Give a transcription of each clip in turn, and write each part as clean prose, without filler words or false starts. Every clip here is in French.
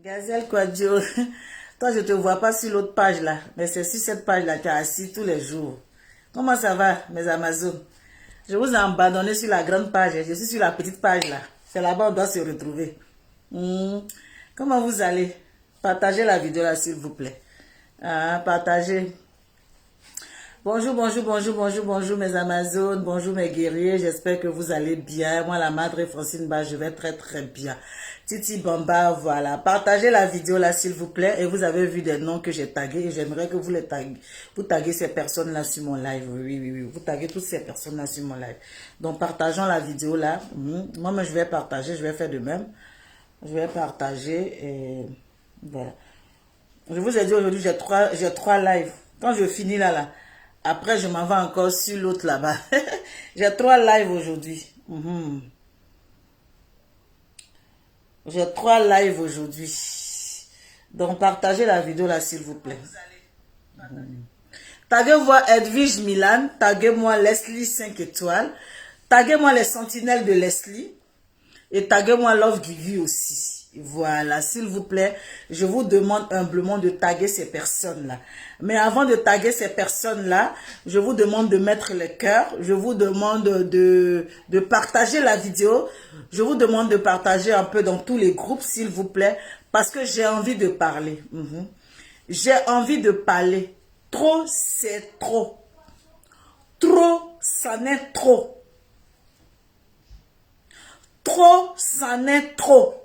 Gazelle Quadio, toi je te vois pas sur l'autre page là, mais c'est sur cette page là que tu es assis tous les jours. Comment ça va mes Amazones? Je vous ai abandonné sur la grande page, je suis sur la petite page là. C'est là-bas on doit se retrouver. Comment vous allez? Partagez la vidéo là s'il vous plaît. Partagez. Bonjour, bonjour, bonjour, bonjour, bonjour mes Amazones, bonjour mes guerriers, j'espère que vous allez bien. Moi, la Madre Francine, je vais très très bien. Titi Bamba, voilà. Partagez la vidéo là s'il vous plaît et vous avez vu des noms que j'ai tagués et j'aimerais que vous les taguez. Vous taguez ces personnes là sur mon live, oui. Vous taguez toutes ces personnes là sur mon live. Donc partageons la vidéo là. Moi, je vais partager, je vais faire de même. Je vais partager et voilà. Je vous ai dit aujourd'hui, j'ai trois lives. Quand je finis là, après je m'en vais encore sur l'autre là-bas. J'ai 3 lives aujourd'hui. J'ai 3 lives aujourd'hui. Donc partagez la vidéo là s'il vous plaît. Taguez-moi Edwige Milan, taguez-moi Leslie 5 étoiles, taguez-moi les sentinelles de Leslie et taguez-moi Love Givy aussi. Voilà, s'il vous plaît, je vous demande humblement de taguer ces personnes-là. Mais avant de taguer ces personnes-là, je vous demande de mettre les cœurs, je vous demande de partager la vidéo, je vous demande de partager un peu dans tous les groupes, s'il vous plaît, parce que j'ai envie de parler. J'ai envie de parler. Trop, c'est trop. Trop, ça n'est trop. Trop, ça n'est trop.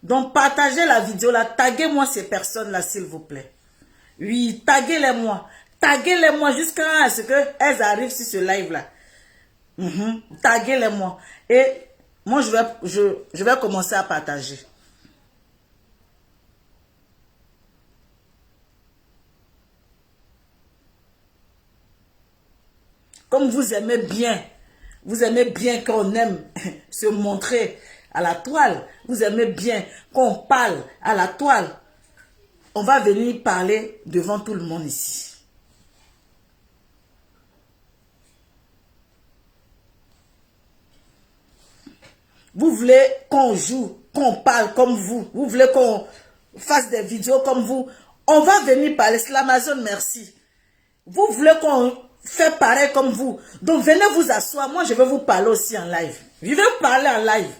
Donc, partagez la vidéo là. Taguez-moi ces personnes-là, s'il vous plaît. Oui, taguez-les-moi. Taguez-les-moi jusqu'à ce qu'elles arrivent sur ce live-là. Taguez-les-moi. Et moi, je vais commencer à partager. Comme vous aimez bien qu'on aime se montrer à la toile, vous aimez bien qu'on parle à la toile, on va venir parler devant tout le monde ici. Vous voulez qu'on joue, qu'on parle comme vous, vous voulez qu'on fasse des vidéos comme vous, on va venir parler. C'est l'Amazon, merci. Vous voulez qu'on fait pareil comme vous. Donc venez vous asseoir. Moi, je vais vous parler aussi en live. Je vais vous parler en live.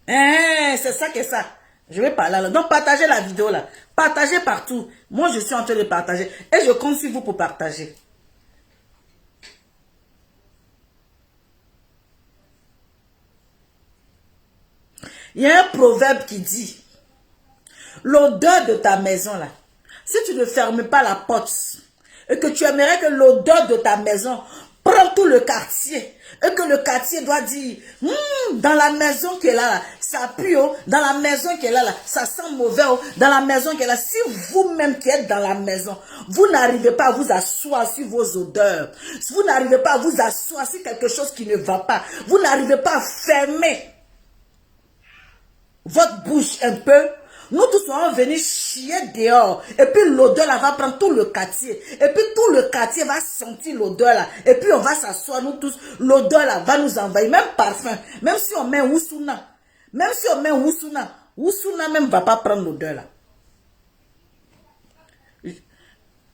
C'est ça que ça. Je vais parler là. Donc partagez la vidéo là. Partagez partout. Moi, je suis en train de partager. Et je compte sur vous pour partager. Il y a un proverbe qui dit, l'odeur de ta maison là, si tu ne fermes pas la porte, et que tu aimerais que l'odeur de ta maison prenne tout le quartier, et que le quartier doit dire, dans la maison qui est là, ça pue, oh, dans la maison qui est là, ça sent mauvais, oh, dans la maison qui est là, si vous-même qui êtes dans la maison, vous n'arrivez pas à vous asseoir sur vos odeurs, si vous n'arrivez pas à vous asseoir sur quelque chose qui ne va pas, vous n'arrivez pas à fermer votre bouche un peu, nous tous on va venir chier dehors. Et puis l'odeur là va prendre tout le quartier. Et puis tout le quartier va sentir l'odeur là. Et puis on va s'asseoir nous tous. L'odeur là va nous envahir. Même parfum. Même si on met Wusuna. Même si on met Wusuna. Wusuna même va pas prendre l'odeur là.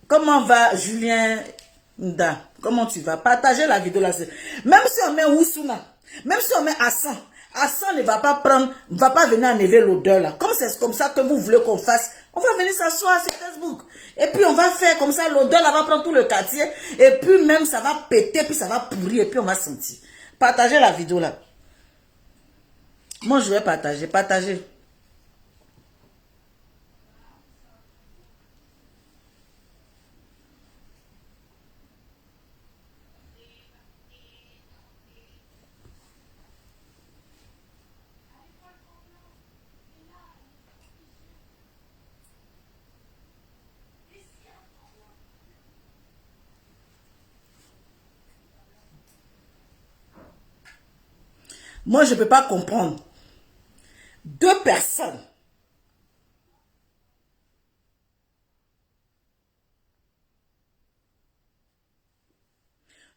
Comment va Julien Nda? Comment tu vas? Partagez la vidéo là. Même si on met Wusuna. Même si on met Hassan. Hassan ne va pas prendre, va pas venir enlever l'odeur là. Comme c'est comme ça que vous voulez qu'on fasse, on va venir s'asseoir sur Facebook. Et puis on va faire comme ça, l'odeur là va prendre tout le quartier. Et puis même ça va péter, puis ça va pourrir, et puis on va sentir. Partagez la vidéo là. Moi je vais partager. Moi je ne peux pas comprendre. 2 personnes.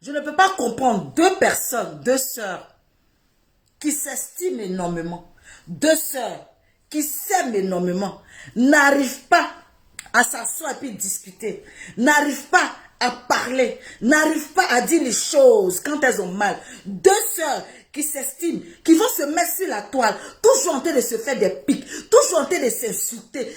Je ne peux pas comprendre 2 personnes, 2 sœurs, qui s'estiment énormément. 2 sœurs qui s'aiment énormément, n'arrivent pas à s'asseoir et puis discuter, n'arrivent pas à parler, n'arrivent pas à dire les choses quand elles ont mal. Deux sœurs qui s'estiment, qui vont se mettre sur la toile, toujours en train de se faire des pics, toujours en train de s'insulter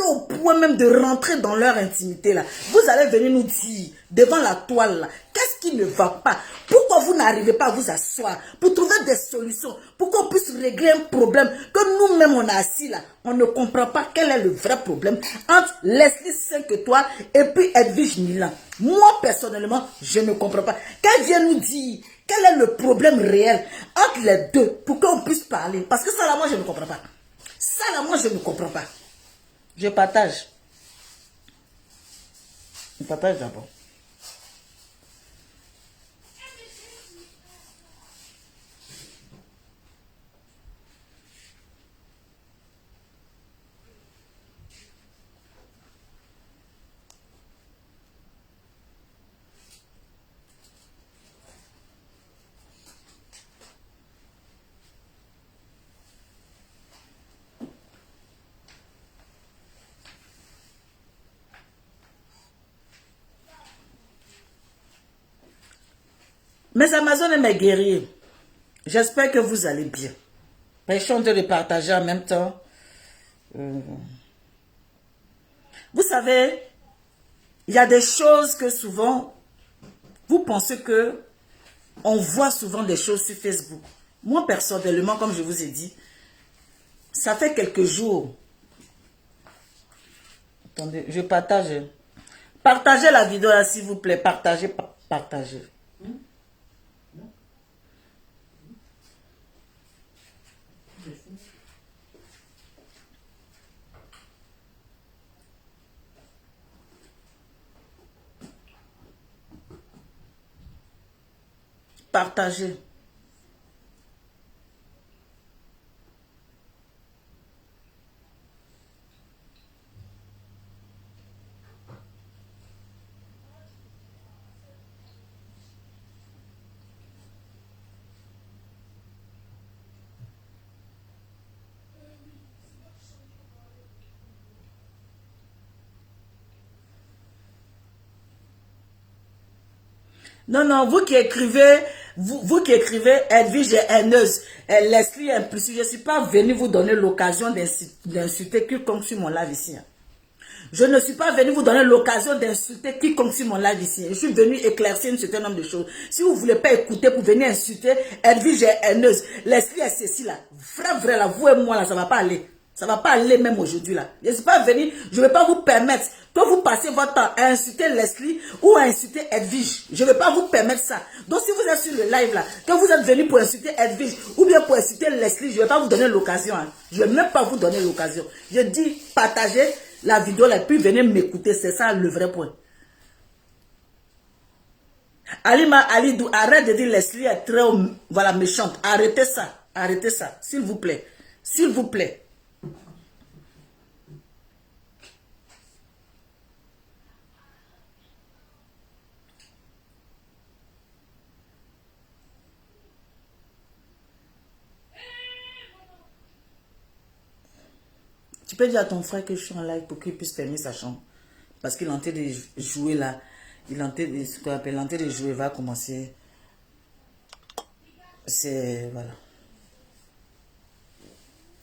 au point même de rentrer dans leur intimité là. Vous allez venir nous dire, devant la toile là, qu'est-ce qui ne va pas? Pourquoi vous n'arrivez pas à vous asseoir pour trouver des solutions, pour qu'on puisse régler un problème que nous-mêmes on a assis là, on ne comprend pas quel est le vrai problème entre Leslie 5 étoiles et puis Edwige Milan. Moi personnellement, je ne comprends pas. Qu'elle vient nous dire quel est le problème réel entre les deux pour qu'on puisse parler. Parce que ça là, moi je ne comprends pas. Ça là, moi je ne comprends pas. Je partage. Je partage d'abord. Mes Amazones et mes guerriers, j'espère que vous allez bien. Je suis en train de partager en même temps. Vous savez, il y a des choses que souvent, vous pensez que on voit souvent des choses sur Facebook. Moi, personnellement, comme je vous ai dit, ça fait quelques jours. Attendez, je partage. Partagez la vidéo là, s'il vous plaît. Partagez, partagez. Partagez. Non, non, vous qui écrivez, vous qui écrivez Edwige est haineuse, Leslie est impulsive, je ne suis pas venu vous donner l'occasion d'insulter quiconque sur mon live ici. Je ne suis pas venu vous donner l'occasion d'insulter quiconque sur mon live ici. Je suis venu éclaircir un certain nombre de choses. Si vous ne voulez pas écouter pour venir insulter Edwige est haineuse, Leslie est ceci là, vrai là, vous et moi là, ça ne va pas aller. Ça ne va pas aller même aujourd'hui là. Je ne suis pas venu, je ne vais pas vous permettre que vous passiez votre temps à insulter Leslie ou à insulter Edwige. Je ne vais pas vous permettre ça. Donc si vous êtes sur le live là, que vous êtes venu pour insulter Edwige ou bien pour insulter Leslie, je ne vais pas vous donner l'occasion. Hein. Je ne vais même pas vous donner l'occasion. Je dis partagez la vidéo là, puis venez m'écouter. C'est ça le vrai point. Alidou, arrête de dire Leslie est très voilà, méchante. Arrêtez ça. Arrêtez ça. S'il vous plaît. S'il vous plaît. Tu peux dire à ton frère que je suis en live pour qu'il puisse fermer sa chambre. Parce qu'il est en train de jouer là. Il est en train de, ce qu'on appelle, en train de jouer, va commencer. C'est, voilà.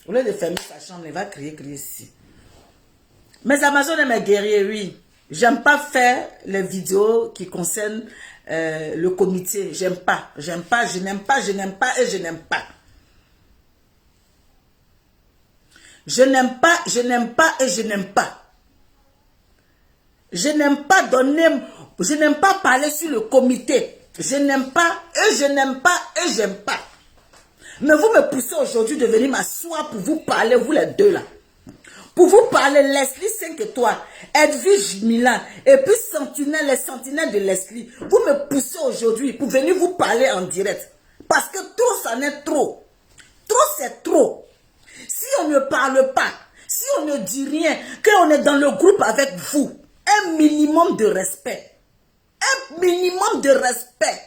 Au lieu de fermer sa chambre, il va crier ici. Mes Amazones et mes guerriers, oui. J'aime pas faire les vidéos qui concernent le comité. J'aime pas, je n'aime pas, je n'aime pas et je n'aime pas. Je n'aime pas, je n'aime pas et je n'aime pas. Je n'aime pas donner, je n'aime pas parler sur le comité. Je n'aime pas et je n'aime pas et j'aime pas. Mais vous me poussez aujourd'hui de venir m'asseoir pour vous parler, vous les deux là. Pour vous parler, Leslie 5 étoiles, Edwige Milan, et puis Sentinelle, les sentinelles de Leslie. Vous me poussez aujourd'hui pour venir vous parler en direct. Parce que trop, ça n'est trop. Trop, c'est trop. Si on ne parle pas, si on ne dit rien, qu'on est dans le groupe avec vous, un minimum de respect. Un minimum de respect.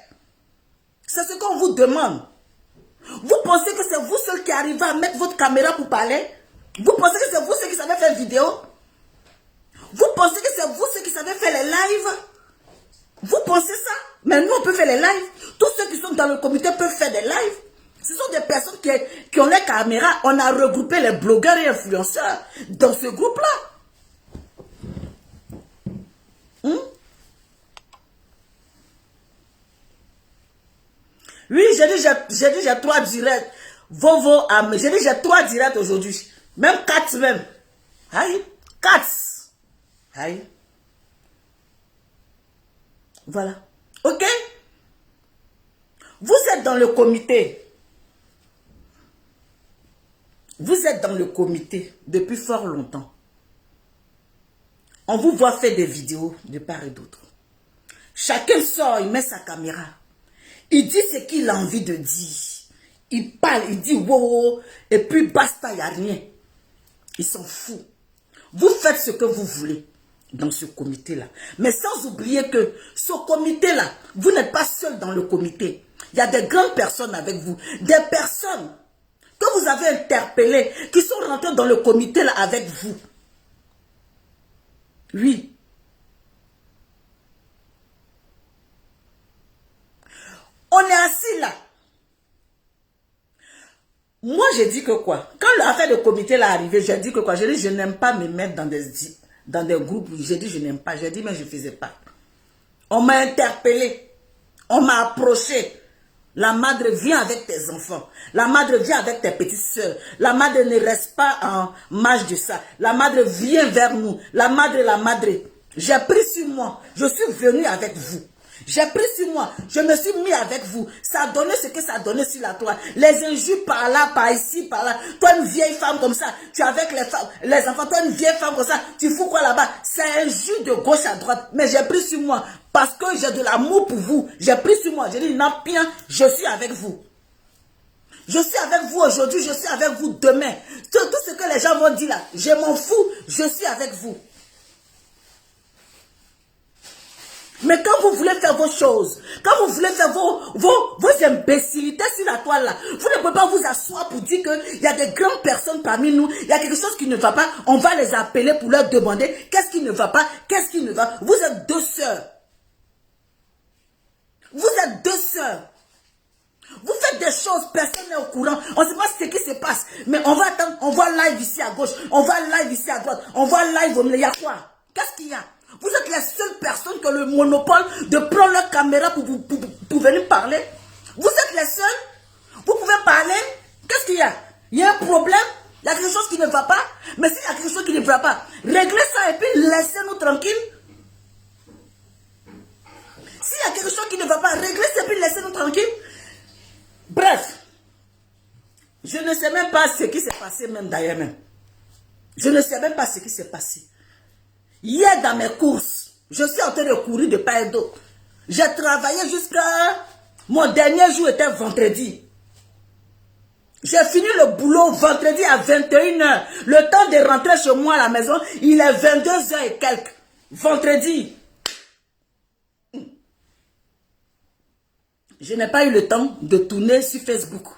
C'est ce qu'on vous demande. Vous pensez que c'est vous seul qui arrivez à mettre votre caméra pour parler? Vous pensez que c'est vous ceux qui savez faire vidéo? Vous pensez que c'est vous ceux qui savez faire les lives? Vous pensez ça? Mais nous, on peut faire les lives. Tous ceux qui sont dans le comité peuvent faire des lives. Ce sont des personnes qui ont les caméras. On a regroupé les blogueurs et influenceurs dans ce groupe-là. Oui, j'ai dit j'ai 3 directs. Vovo, j'ai dit j'ai 3 directs aujourd'hui. Même 4 même. Aïe, 4. Aïe. Voilà. Ok? Vous êtes dans le comité. Vous êtes dans le comité depuis fort longtemps. On vous voit faire des vidéos de part et d'autre. Chacun sort, il met sa caméra. Il dit ce qu'il a envie de dire. Il parle, il dit wow, et puis basta, il n'y a rien. Ils s'en foutent. Vous faites ce que vous voulez dans ce comité-là. Mais sans oublier que ce comité-là, vous n'êtes pas seul dans le comité. Il y a des grandes personnes avec vous. Des personnes que vous avez interpellées, qui sont rentrées dans le comité-là avec vous. Oui. On est assis là. Moi, j'ai dit que quoi? Quand l'affaire de comité là arrivé, j'ai dit que quoi? J'ai dit, je n'aime pas me mettre dans des groupes. J'ai dit, je n'aime pas. J'ai dit, mais je ne faisais pas. On m'a interpellé. On m'a approché. La madre vient avec tes enfants. La madre vient avec tes petites soeurs. La madre ne reste pas en marge de ça. La madre vient vers nous. La madre. J'ai pris sur moi. Je suis venu avec vous. J'ai pris sur moi, je me suis mis avec vous. Ça a donné ce que ça a donné sur la toile. Les injures par là, par ici, par là. Toi, une vieille femme comme ça, tu es avec les femmes, les enfants. Toi, une vieille femme comme ça, tu fous quoi là-bas? C'est injure de gauche à droite. Mais j'ai pris sur moi parce que j'ai de l'amour pour vous. J'ai pris sur moi. J'ai dit, non, bien, je suis avec vous. Je suis avec vous aujourd'hui, je suis avec vous demain. Tout ce que les gens vont dire là, je m'en fous, je suis avec vous. Mais quand vous voulez faire vos choses, quand vous voulez faire vos imbécilités sur la toile là, vous ne pouvez pas vous asseoir pour dire qu'il y a des grandes personnes parmi nous, il y a quelque chose qui ne va pas, on va les appeler pour leur demander qu'est-ce qui ne va pas, qu'est-ce qui ne va. Vous êtes 2 sœurs. Vous êtes 2 sœurs. Vous faites des choses, personne n'est au courant. On ne sait pas ce qui se passe. Mais on va attendre, on voit live ici à gauche, on voit live ici à droite, on voit live au milieu. Il y a quoi? Qu'est-ce qu'il y a? Vous êtes les seules personnes qui ont le monopole de prendre leur caméra pour venir parler. Vous êtes les seuls. Vous pouvez parler. Qu'est-ce qu'il y a? Il y a un problème. Il y a quelque chose qui ne va pas. Mais s'il y a quelque chose qui ne va pas, réglez ça et puis laissez-nous tranquilles. S'il y a quelque chose qui ne va pas, réglez ça et puis laissez-nous tranquilles. Bref. Je ne sais même pas ce qui s'est passé même d'ailleurs même. Je ne sais même pas ce qui s'est passé. Hier, dans mes courses, je suis en train de courir de part et d'autre. J'ai travaillé jusqu'à... Mon dernier jour était vendredi. J'ai fini le boulot vendredi à 21 h. Le temps de rentrer chez moi à la maison, il est 22 h et quelques. Vendredi. Je n'ai pas eu le temps de tourner sur Facebook.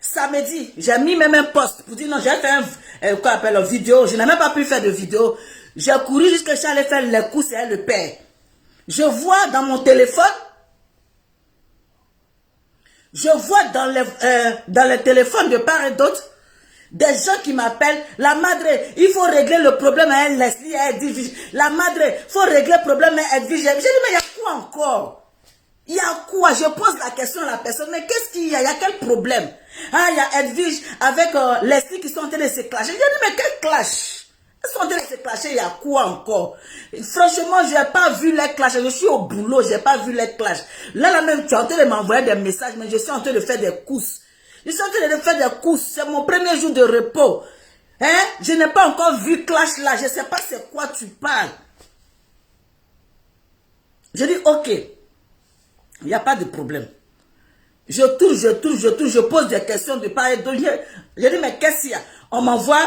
Samedi, j'ai mis même un post pour dire non, j'ai fait une vidéo. Je n'ai même pas pu faire de vidéo. J'ai couru jusqu'à chez aller faire les courses et le père. Je vois dans mon téléphone, je vois dans les téléphones de part et d'autre, des gens qui m'appellent, la madre, il faut régler le problème à elle, Leslie, elle dit, la madre, il faut régler le problème à elle, j'ai dit, mais il y a quoi encore? Il y a quoi? Je pose la question à la personne, mais qu'est-ce qu'il y a? Il y a quel problème? Ah, il y a Edwige avec Leslie qui sont en train de se clasher. J'ai dit, mais quel clash? Ils sont en train de se clasher, il y a quoi encore? Franchement, je n'ai pas vu les clashs. Je suis au boulot, je n'ai pas vu les clashs. Là même, tu es en train de m'envoyer des messages, mais je suis en train de faire des courses. Je suis en train de faire des courses. C'est mon premier jour de repos. Hein? Je n'ai pas encore vu clash là. Je ne sais pas c'est quoi tu parles. Je dis, ok. Il n'y a pas de problème. Je touche, je pose des questions de part et d'autre. Je dis, mais qu'est-ce qu'il y a? On m'envoie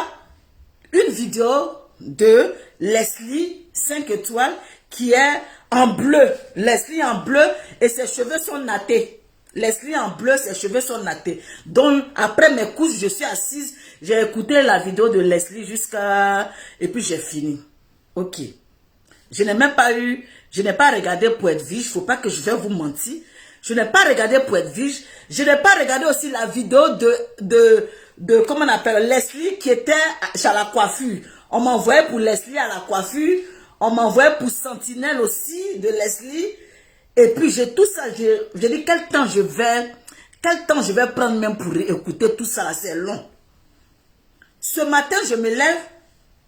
une vidéo de Leslie 5 étoiles qui est en bleu. Leslie en bleu et ses cheveux sont nattés. Leslie en bleu, ses cheveux sont nattés. Donc, après mes courses, je suis assise. J'ai écouté la vidéo de Leslie jusqu'à... Et puis, j'ai fini. Ok. Je n'ai même pas eu... Je n'ai pas regardé pour être vige. Il ne faut pas que je vais vous mentir. Je n'ai pas regardé pour être vige. Je n'ai pas regardé aussi la vidéo de comment on appelle, Leslie qui était à la coiffure. On m'envoyait pour Leslie à la coiffure. On m'envoyait pour Sentinelle aussi de Leslie. Et puis j'ai tout ça. J'ai dit quel temps je vais prendre même pour écouter tout ça. C'est long. Ce matin, je me lève.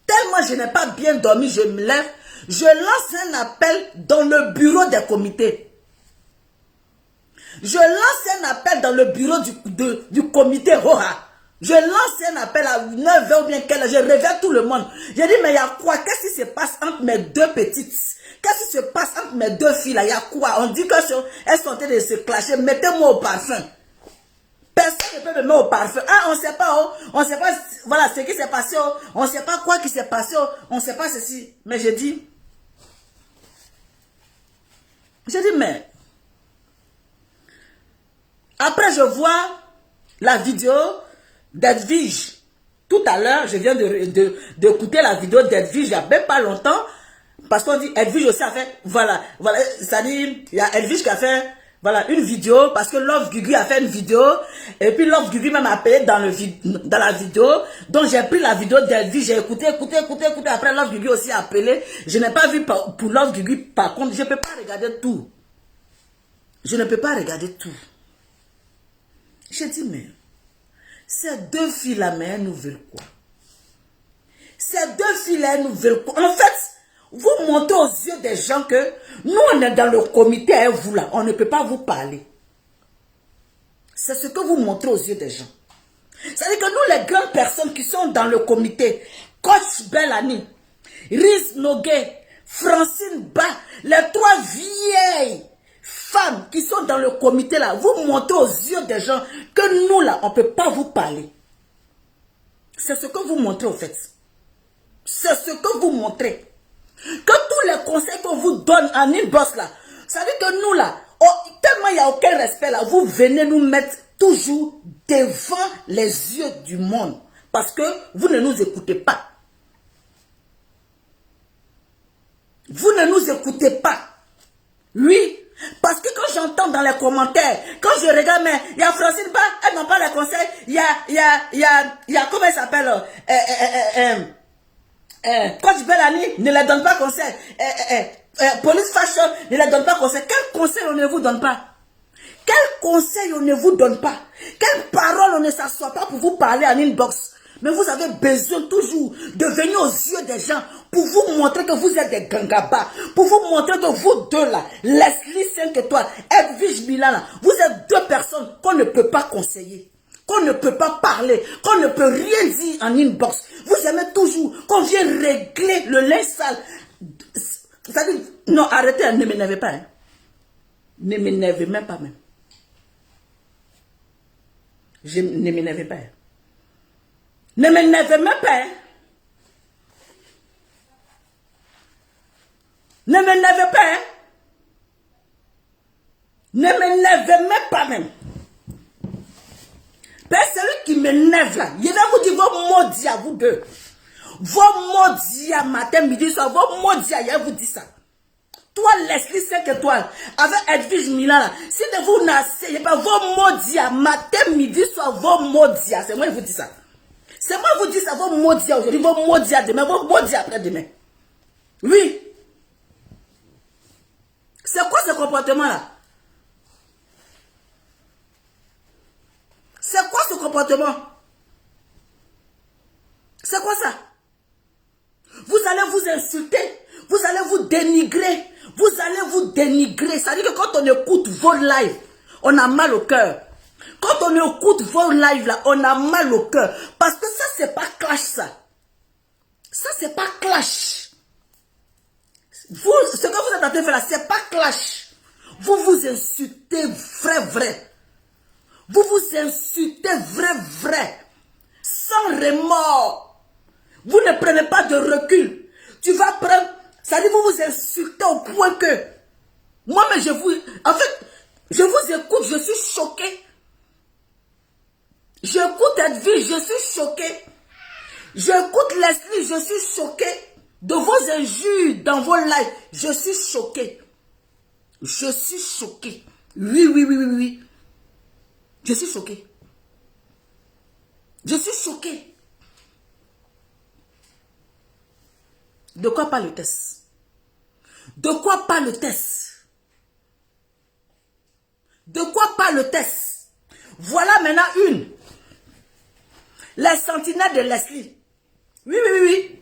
Tellement je n'ai pas bien dormi, je me lève. Je lance un appel dans le bureau des comités. Je lance un appel dans le bureau du comité Roha. Je lance un appel à 9h ou bien quelle heure. Je réveille tout le monde. J'ai dit, mais il y a quoi? Qu'est-ce qui se passe entre mes deux petites? Qu'est-ce qui se passe entre mes deux filles là? Il y a quoi? On dit qu'elles sont en train de se clasher. Mettez-moi au parfum. Personne ne peut me mettre au parfum. Ah, on ne sait pas, oh, on ne sait pas, voilà ce qui s'est passé, oh, on ne sait pas quoi qui s'est passé, oh, on ne sait pas ceci. Mais j'ai dit, mais, après je vois la vidéo d'Edwige. Tout à l'heure, je viens d'écouter la vidéo d'Edwige il n'y a même pas longtemps, parce qu'on dit, Edwige aussi a fait, voilà, c'est-à-dire, il y a Edwige qui a fait, voilà, une vidéo, parce que Love Guigui a fait une vidéo, et puis Love Guigui même a appelé dans la vidéo, donc j'ai pris la vidéo d'Edwige, j'ai écouté, après Love Guigui aussi a appelé, je n'ai pas vu pour Love Guigui, par contre, je ne peux pas regarder tout. Je ne peux pas regarder tout. J'ai dit, mais, ces deux filles-là, mais elles nous veulent quoi? Ces deux filles-là, elles nous veulent quoi? En fait, vous montrez aux yeux des gens que nous, on est dans le comité et vous là, on ne peut pas vous parler. C'est ce que vous montrez aux yeux des gens. C'est-à-dire que nous, les grandes personnes qui sont dans le comité, Coach Bellani, Riz Nogué, Francine Ba, les trois vieilles femmes qui sont dans le comité là, vous montrez aux yeux des gens que nous là, on ne peut pas vous parler. C'est ce que vous montrez au fait. C'est ce que vous montrez. Que tous les conseils qu'on vous donne en inbox là, ça veut dire que nous là, oh, tellement il n'y a aucun respect là, vous venez nous mettre toujours devant les yeux du monde. Parce que vous ne nous écoutez pas. Vous ne nous écoutez pas. Oui. Parce que quand j'entends dans les commentaires, quand je regarde, mais il y a Francine Ba, elle n'en pas les conseils, il y a comment elle s'appelle, Coach Bellani ne les donne pas conseil, Police Fashion ne les donne pas conseil. Quel conseil on ne vous donne pas? Quel conseil on ne vous donne pas? Quelle parole on ne s'assoit pas pour vous parler en inbox? Mais vous avez besoin toujours de venir aux yeux des gens pour vous montrer que vous êtes des gangabas, pour vous montrer que vous deux là, Leslie 5 étoiles, Edwige Milan là, vous êtes deux personnes qu'on ne peut pas conseiller, qu'on ne peut pas parler, qu'on ne peut rien dire en inbox. Vous aimez toujours qu'on vienne régler le linge sale. C'est-à-dire, non, arrêtez, ne m'énervez pas. Hein. Ne m'énervez même pas même. Ne m'énervez pas. Hein. Ne m'énervez même pas. Hein. Ne m'énervez pas. Hein. Ne m'énervez même pas même. Celui qui m'énerve là, il va vous dire vos maudits à vous deux. Vos maudits à matin, midi, soir, vos maudits à hier, vous dit ça. Toi, Leslie 5 étoiles, avec Edwige Milan là, si de vous n'asseyez pas, vos maudits à matin, midi, soir, vos maudits à, c'est moi qui vous dis ça. C'est moi qui vous dis ça, vos maudits à aujourd'hui, vos maudits à demain, vos maudits après-demain. Oui. C'est quoi ce comportement là? C'est quoi ce comportement? C'est quoi ça? Vous allez vous insulter, vous allez vous dénigrer, C'est-à-dire que quand on écoute vos lives, on a mal au cœur. Quand on écoute vos lives là, on a mal au cœur. Parce que ça, c'est pas clash ça. Ça, c'est pas clash. Vous, ce que vous êtes en train de faire là, c'est pas clash. Vous vous insultez vrai. Vous vous insultez vrai. Sans remords. Vous ne prenez pas de recul. Tu vas prendre... Ça dit, vous vous insultez au point que... Moi, mais je vous... En fait, Je vous écoute, je suis choqué. J'écoute Edwige, je suis choqué. J'écoute Leslie, je suis choqué. De vos injures dans vos lives, je suis choqué. Je suis choqué. Oui, oui, oui, oui, oui. Je suis choqué. Je suis choqué. De quoi parle le test? De quoi parle le test? De quoi parle le test? Voilà maintenant une. Les sentinelles de Leslie. Oui, oui, oui, oui.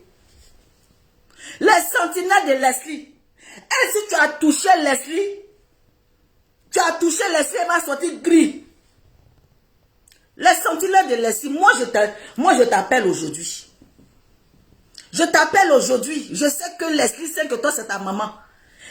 Les sentinelles de Leslie. Et si tu as touché Leslie, elle va sortir gris. Les sentinelles de Leslie, moi je t'appelle aujourd'hui. Je t'appelle aujourd'hui. Je sais que Leslie 5 étoiles, c'est ta maman.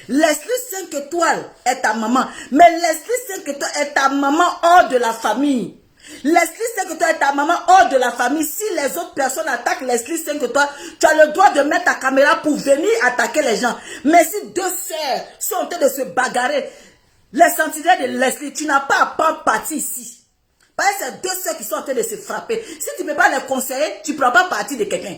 Leslie 5 étoiles est ta maman. Mais Leslie 5 étoiles est ta maman hors de la famille. Leslie 5 étoiles est ta maman hors de la famille. Si les autres personnes attaquent Leslie 5 étoiles, tu as le droit de mettre ta caméra pour venir attaquer les gens. Mais si deux sœurs sont en train de se bagarrer, les sentinelles de Leslie, tu n'as pas à prendre parti ici. Parce que c'est deux sœurs qui sont en train de se frapper. Si tu ne peux pas les conseiller, tu ne prends pas parti de quelqu'un.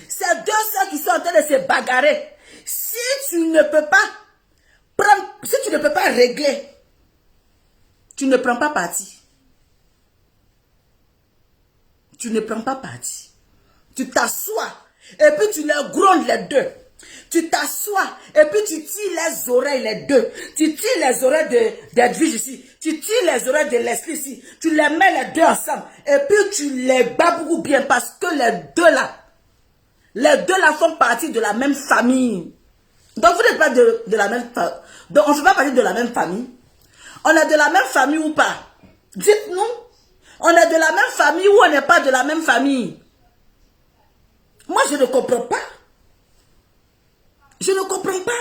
C'est deux sœurs qui sont en train de se bagarrer. Si tu ne peux pas prendre, si tu ne peux pas régler, tu ne prends pas parti. Tu ne prends pas parti. Tu t'assois et puis tu les grondes les deux. Tu t'assois et puis tu tires les oreilles les deux. Tu tires les oreilles d'Edwige ici. Tu tires les oreilles de Leslie ici. Tu les mets les deux ensemble. Et puis tu les bats beaucoup bien parce que les deux là font partie de la même famille. Donc vous n'êtes pas de la même famille. Donc on ne fait pas partie de la même famille. On est de la même famille ou pas? Dites-nous. On est de la même famille ou on n'est pas de la même famille? Moi je ne comprends pas. Je ne comprends pas.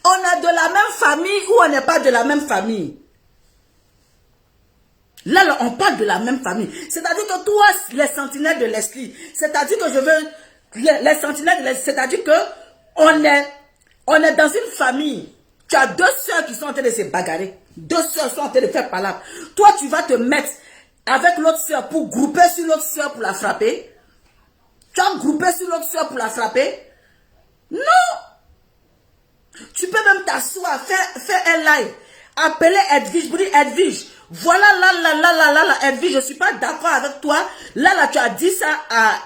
On est de la même famille ou on n'est pas de la même famille? Là, on parle de la même famille. C'est-à-dire que toi, les sentinelles de Leslie, c'est-à-dire que je veux... Les sentinelles de Leslie, c'est-à-dire que on est dans une famille. Tu as deux sœurs qui sont en train de se bagarrer. Deux sœurs sont en train de faire palabre. Toi, tu vas te mettre avec l'autre sœur pour grouper sur l'autre sœur pour la frapper. Tu as groupé sur l'autre sœur pour la frapper. Non. Tu peux même t'asseoir, faire un live. Appeler Edwige, pour dire Edwige, voilà là, Edwige, je ne suis pas d'accord avec toi. Là, tu as dit ça à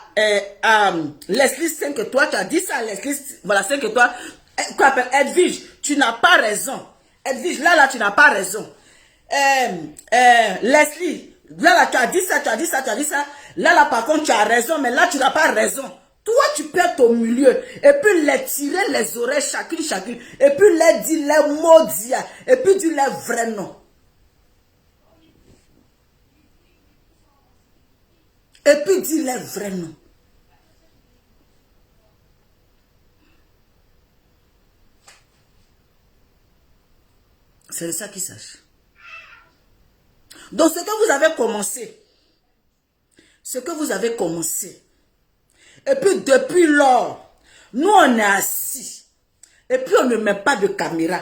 Leslie 5 étoiles, tu as dit ça à Leslie, voilà, 5 étoiles. Qu'on appelle Edwige, tu n'as pas raison. Edwige, là, tu n'as pas raison. Leslie, là, tu as dit ça, tu as dit ça. Là, par contre, tu as raison, mais là, tu n'as pas raison. Toi, tu peux être au milieu et puis les tirer les oreilles chacune. Et puis les dire les mots d'hier. Et puis dire les vrais noms. Et puis dire les vrais noms. C'est de ça qu'il s'agit. Donc, ce que vous avez commencé, et puis depuis lors, nous on est assis, et puis on ne met pas de caméra,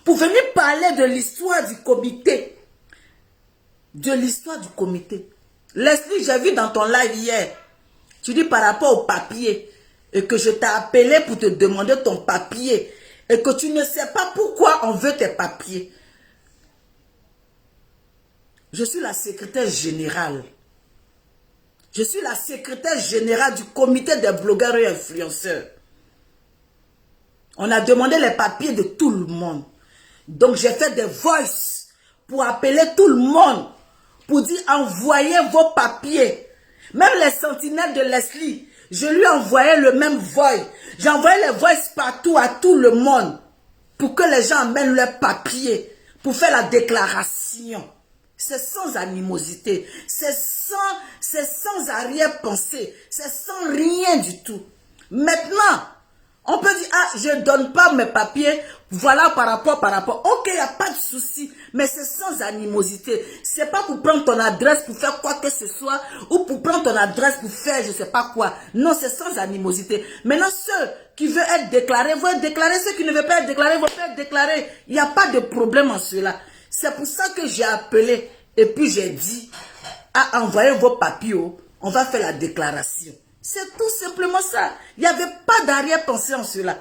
pour venir parler de l'histoire du comité. Leslie, j'ai vu dans ton live hier, tu dis par rapport au papier, et que je t'ai appelé pour te demander ton papier, et que tu ne sais pas pourquoi on veut tes papiers. Je suis la secrétaire générale. Je suis la secrétaire générale du comité des blogueurs et influenceurs. On a demandé les papiers de tout le monde. Donc j'ai fait des voices pour appeler tout le monde. Pour dire envoyez vos papiers. Même les sentinelles de Leslie, je lui ai envoyé le même voice. J'ai envoyé les voices partout à tout le monde. Pour que les gens amènent leurs papiers. Pour faire la déclaration. C'est sans animosité, c'est sans arrière-pensée, c'est sans rien du tout. Maintenant, on peut dire, ah, je ne donne pas mes papiers Voilà par rapport. Ok, il n'y a pas de souci, mais c'est sans animosité. C'est pas pour prendre ton adresse pour faire quoi que ce soit, ou pour prendre ton adresse pour faire je sais pas quoi. Non, c'est sans animosité. Maintenant, ceux qui veulent être déclarés vont être déclarés. Ceux qui ne veulent pas être déclarés vont pas être déclarés. Il n'y a pas de problème en cela. C'est pour ça que j'ai appelé et puis j'ai dit à envoyer vos papiers. On va faire la déclaration. C'est tout simplement ça. Il n'y avait pas d'arrière-pensée en cela.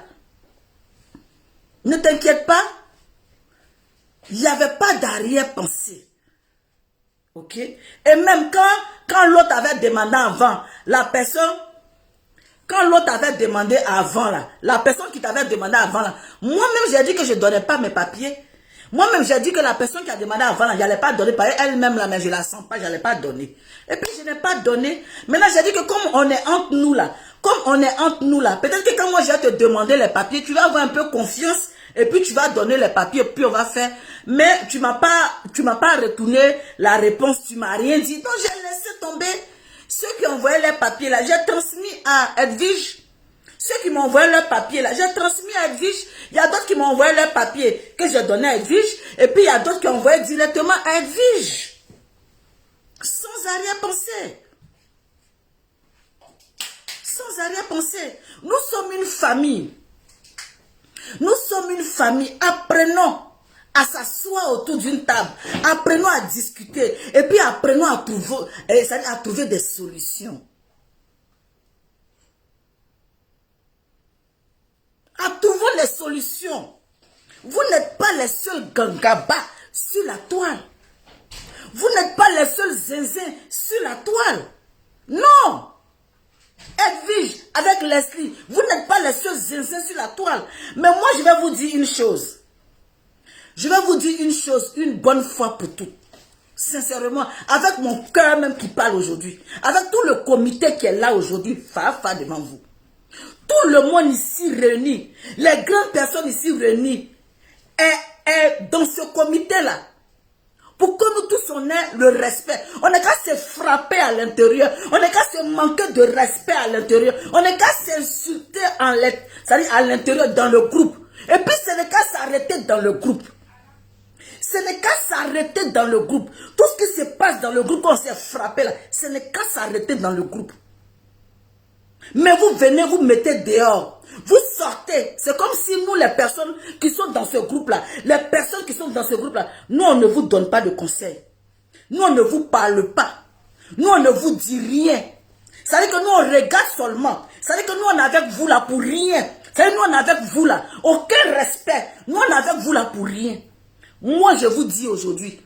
Ne t'inquiète pas. Il n'y avait pas d'arrière-pensée. Ok? Et même quand l'autre avait demandé avant, la personne, quand l'autre avait demandé avant, là, la personne qui t'avait demandé avant, là, moi-même j'ai dit que je ne donnais pas mes papiers. Moi-même j'ai dit que la personne qui a demandé avant, là, je n'allais pas donner, elle-même, là, mais je ne la sens pas, je n'allais pas donner. Et puis je n'ai pas donné. Maintenant j'ai dit que comme on est entre nous là, peut-être que quand moi je vais te demander les papiers, tu vas avoir un peu confiance. Et puis tu vas donner les papiers, puis on va faire. Mais tu m'as pas retourné la réponse, tu m'as rien dit. Donc j'ai laissé tomber. Ceux qui ont envoyé les papiers là, j'ai transmis à Edwige. Ceux qui m'ont envoyé leurs papiers là, j'ai transmis à Edwige. Il y a d'autres qui m'ont envoyé leurs papiers que j'ai donné à Edwige. Et puis il y a d'autres qui ont envoyé directement à Edwige. Sans arrière-pensée. Sans arrière-pensée. Nous sommes une famille. Nous sommes une famille, apprenons à s'asseoir autour d'une table, apprenons à discuter et puis apprenons à trouver des solutions. Trouvons des solutions. Vous n'êtes pas les seuls gangabas sur la toile. Vous n'êtes pas les seuls zinzins sur la toile. Non! Edwige avec Leslie, vous n'êtes pas les seuls zinzins sur la toile. Mais moi, je vais vous dire une chose. Je vais vous dire une chose, une bonne fois pour toutes. Sincèrement, avec mon cœur même qui parle aujourd'hui, avec tout le comité qui est là aujourd'hui, fa devant vous. Tout le monde ici réuni, les grandes personnes ici réunies, est dans ce comité-là. Pour que nous tous on ait le respect. On n'est qu'à se frapper à l'intérieur. On n'est qu'à se manquer de respect à l'intérieur. On n'est qu'à s'insulter à l'intérieur dans le groupe. Et puis ce n'est qu'à s'arrêter dans le groupe. Ce n'est qu'à s'arrêter dans le groupe. Tout ce qui se passe dans le groupe, quand on s'est frappé là, ce n'est qu'à s'arrêter dans le groupe. Mais vous venez, vous mettez dehors. Vous sortez. C'est comme si nous, les personnes qui sont dans ce groupe-là, les personnes qui sont dans ce groupe-là, nous, on ne vous donne pas de conseils. Nous, on ne vous parle pas. Nous, on ne vous dit rien. Ça veut dire que nous, on regarde seulement. Ça veut dire que nous, on est avec vous là pour rien. Ça veut dire que nous, on est avec vous là. Aucun respect. Nous, on est avec vous là pour rien. Moi, je vous dis aujourd'hui,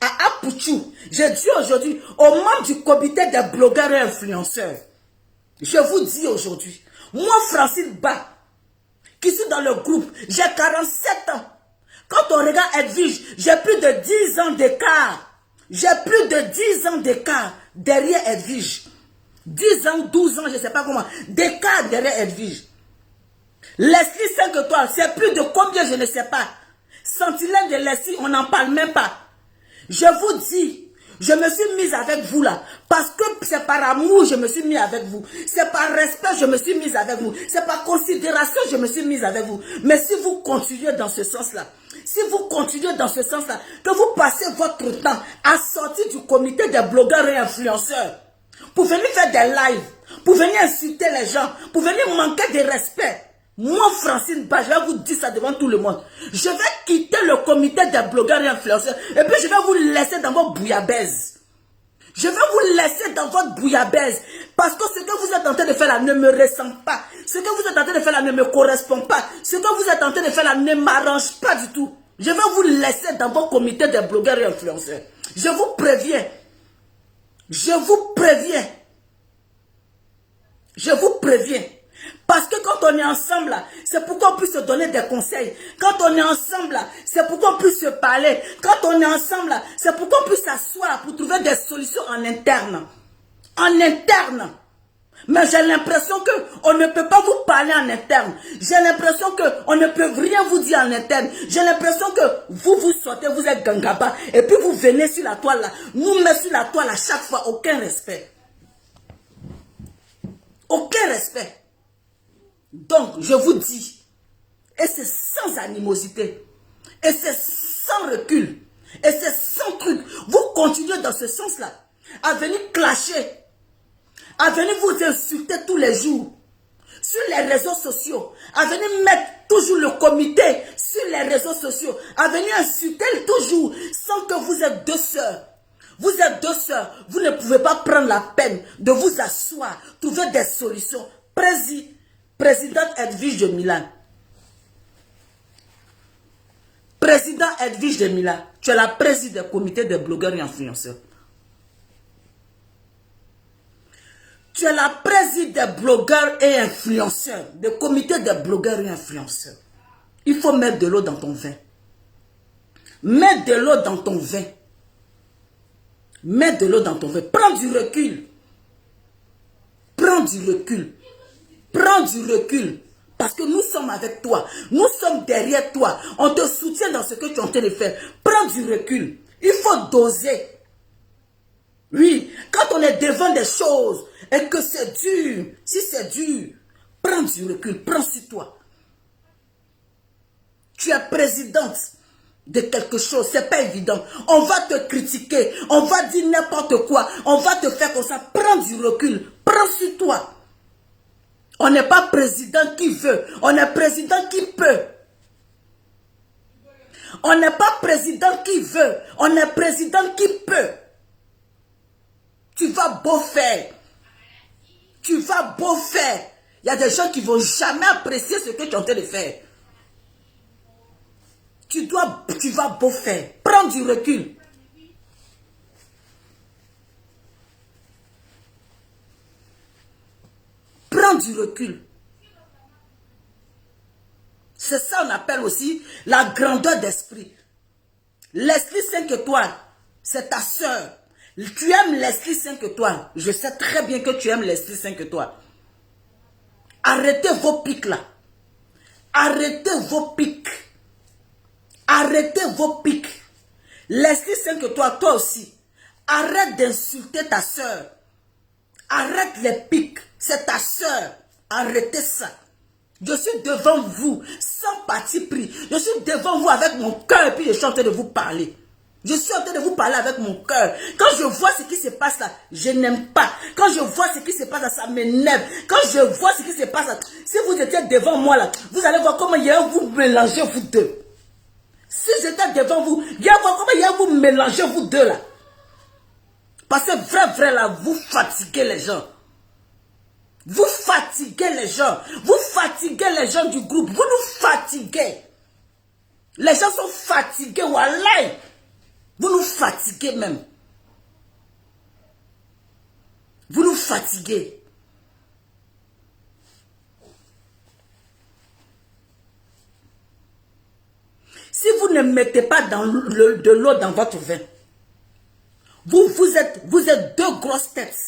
à Apouchou, je dis aujourd'hui aux membres du comité des blogueurs et influenceurs, je vous dis aujourd'hui, moi Francine Ba, qui suis dans le groupe, j'ai 47 ans. Quand on regarde Edwige, j'ai plus de 10 ans d'écart. J'ai plus de 10 ans d'écart derrière Edwige. 10 ans, 12 ans, je ne sais pas comment, d'écart derrière Edwige. Leslie 5 étoiles, c'est plus de combien, je ne sais pas. Sentinelle de Leslie, on n'en parle même pas. Je vous dis, je me suis mise avec vous là. Parce que c'est par amour, je me suis mise avec vous. C'est par respect, je me suis mise avec vous. C'est par considération, je me suis mise avec vous. Mais si vous continuez dans ce sens-là, que vous passez votre temps à sortir du comité des blogueurs et influenceurs, pour venir faire des lives, pour venir insulter les gens, pour venir manquer de respect, moi, Francine Ba, je vais vous dire ça devant tout le monde. Je vais quitter le comité des blogueurs et influenceurs. Et puis, je vais vous laisser dans votre bouillabaisse. Je vais vous laisser dans votre bouillabaisse. Parce que ce que vous êtes en train de faire là ne me ressemble pas. Ce que vous êtes en train de faire là ne me correspond pas. Ce que vous êtes en train de faire là ne m'arrange pas du tout. Je vais vous laisser dans votre comité des blogueurs et influenceurs. Je vous préviens. Je vous préviens. Je vous préviens. Parce que quand on est ensemble, c'est pour qu'on puisse se donner des conseils. Quand on est ensemble, c'est pour qu'on puisse se parler. Quand on est ensemble, c'est pour qu'on puisse s'asseoir pour trouver des solutions en interne. En interne. Mais j'ai l'impression qu'on ne peut pas vous parler en interne. J'ai l'impression qu'on ne peut rien vous dire en interne. J'ai l'impression que vous sortez, vous êtes gangaba. Et puis vous venez sur la toile là. Nous mettons sur la toile à chaque fois. Aucun respect. Aucun respect. Donc, je vous dis, Et c'est sans animosité. Et c'est sans recul. Et c'est sans truc. Vous continuez dans ce sens-là. À venir clasher. À venir vous insulter tous les jours. Sur les réseaux sociaux. À venir mettre toujours le comité sur les réseaux sociaux. À venir insulter toujours. Sans que vous êtes deux sœurs. Vous êtes deux sœurs. Vous ne pouvez pas prendre la peine de vous asseoir. Trouver des solutions. Présidente Edwige de Milan. Président Edwige de Milan, tu es la présidente du comité des blogueurs et influenceurs. Tu es la présidente des blogueurs et influenceurs, du comité des blogueurs et influenceurs. Il faut mettre de l'eau dans ton vin. Mets de l'eau dans ton vin. Mets de l'eau dans ton vin. Prends du recul. Prends du recul. Prends du recul. Parce que nous sommes avec toi. Nous sommes derrière toi. On te soutient dans ce que tu es en train de faire. Prends du recul. Il faut doser. Oui, quand on est devant des choses et que c'est dur, si c'est dur, prends du recul, prends sur toi. Tu es présidente de quelque chose, c'est pas évident. On va te critiquer, on va dire n'importe quoi, on va te faire comme ça. Prends du recul, prends sur toi. On n'est pas président qui veut, on est président qui peut. On n'est pas président qui veut, on est président qui peut. Tu vas beau faire. Tu vas beau faire. Il y a des gens qui ne vont jamais apprécier ce que tu es en train de faire. Tu vas beau faire. Prends du recul. Prends du recul. C'est ça qu'on appelle aussi la grandeur d'esprit. Leslie 5 étoiles, c'est ta soeur. Tu aimes Leslie 5 étoiles. Je sais très bien que tu aimes Leslie 5 étoiles. Arrêtez vos pics là. Arrêtez vos pics. Arrêtez vos pics. Leslie 5 étoiles, toi aussi. Arrête d'insulter ta soeur. Arrête les pics. C'est ta soeur. Arrêtez ça. Je suis devant vous, sans parti pris. Je suis devant vous avec mon cœur et puis je suis en train de vous parler. Je suis en train de vous parler avec mon cœur. Quand je vois ce qui se passe là, je n'aime pas. Quand je vois ce qui se passe là, ça m'énerve. Quand je vois ce qui se passe là, si vous étiez devant moi là, vous allez voir comment il y a vous mélanger vous deux. Si j'étais devant vous, il y a voir comment il y a vous mélanger vous deux là. Parce que vrai là, vous fatiguez les gens. Vous fatiguez les gens. Vous fatiguez les gens du groupe. Vous nous fatiguez. Les gens sont fatigués. Wallah. Vous nous fatiguez même. Vous nous fatiguez. Si vous ne mettez pas de l'eau dans votre vin, vous êtes deux grosses têtes.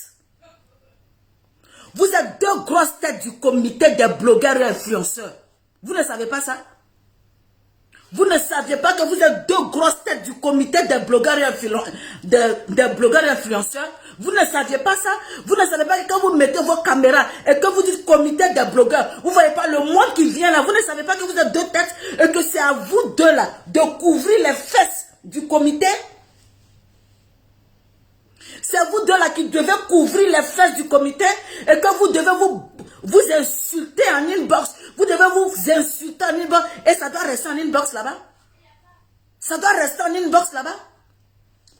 Vous êtes deux grosses têtes du comité des blogueurs et influenceurs. Vous ne savez pas ça? Vous ne saviez pas que vous êtes deux grosses têtes du comité des blogueurs et influenceurs? Vous ne saviez pas ça? Vous ne savez pas que quand vous mettez vos caméras et que vous dites comité des blogueurs, vous ne voyez pas le monde qui vient là? Vous ne savez pas que vous êtes deux têtes et que c'est à vous deux là de couvrir les fesses du comité? C'est vous deux là qui devez couvrir les fesses du comité et que vous devez vous insulter en inbox. Vous devez vous insulter en inbox et ça doit rester en inbox là-bas. Ça doit rester en inbox là-bas.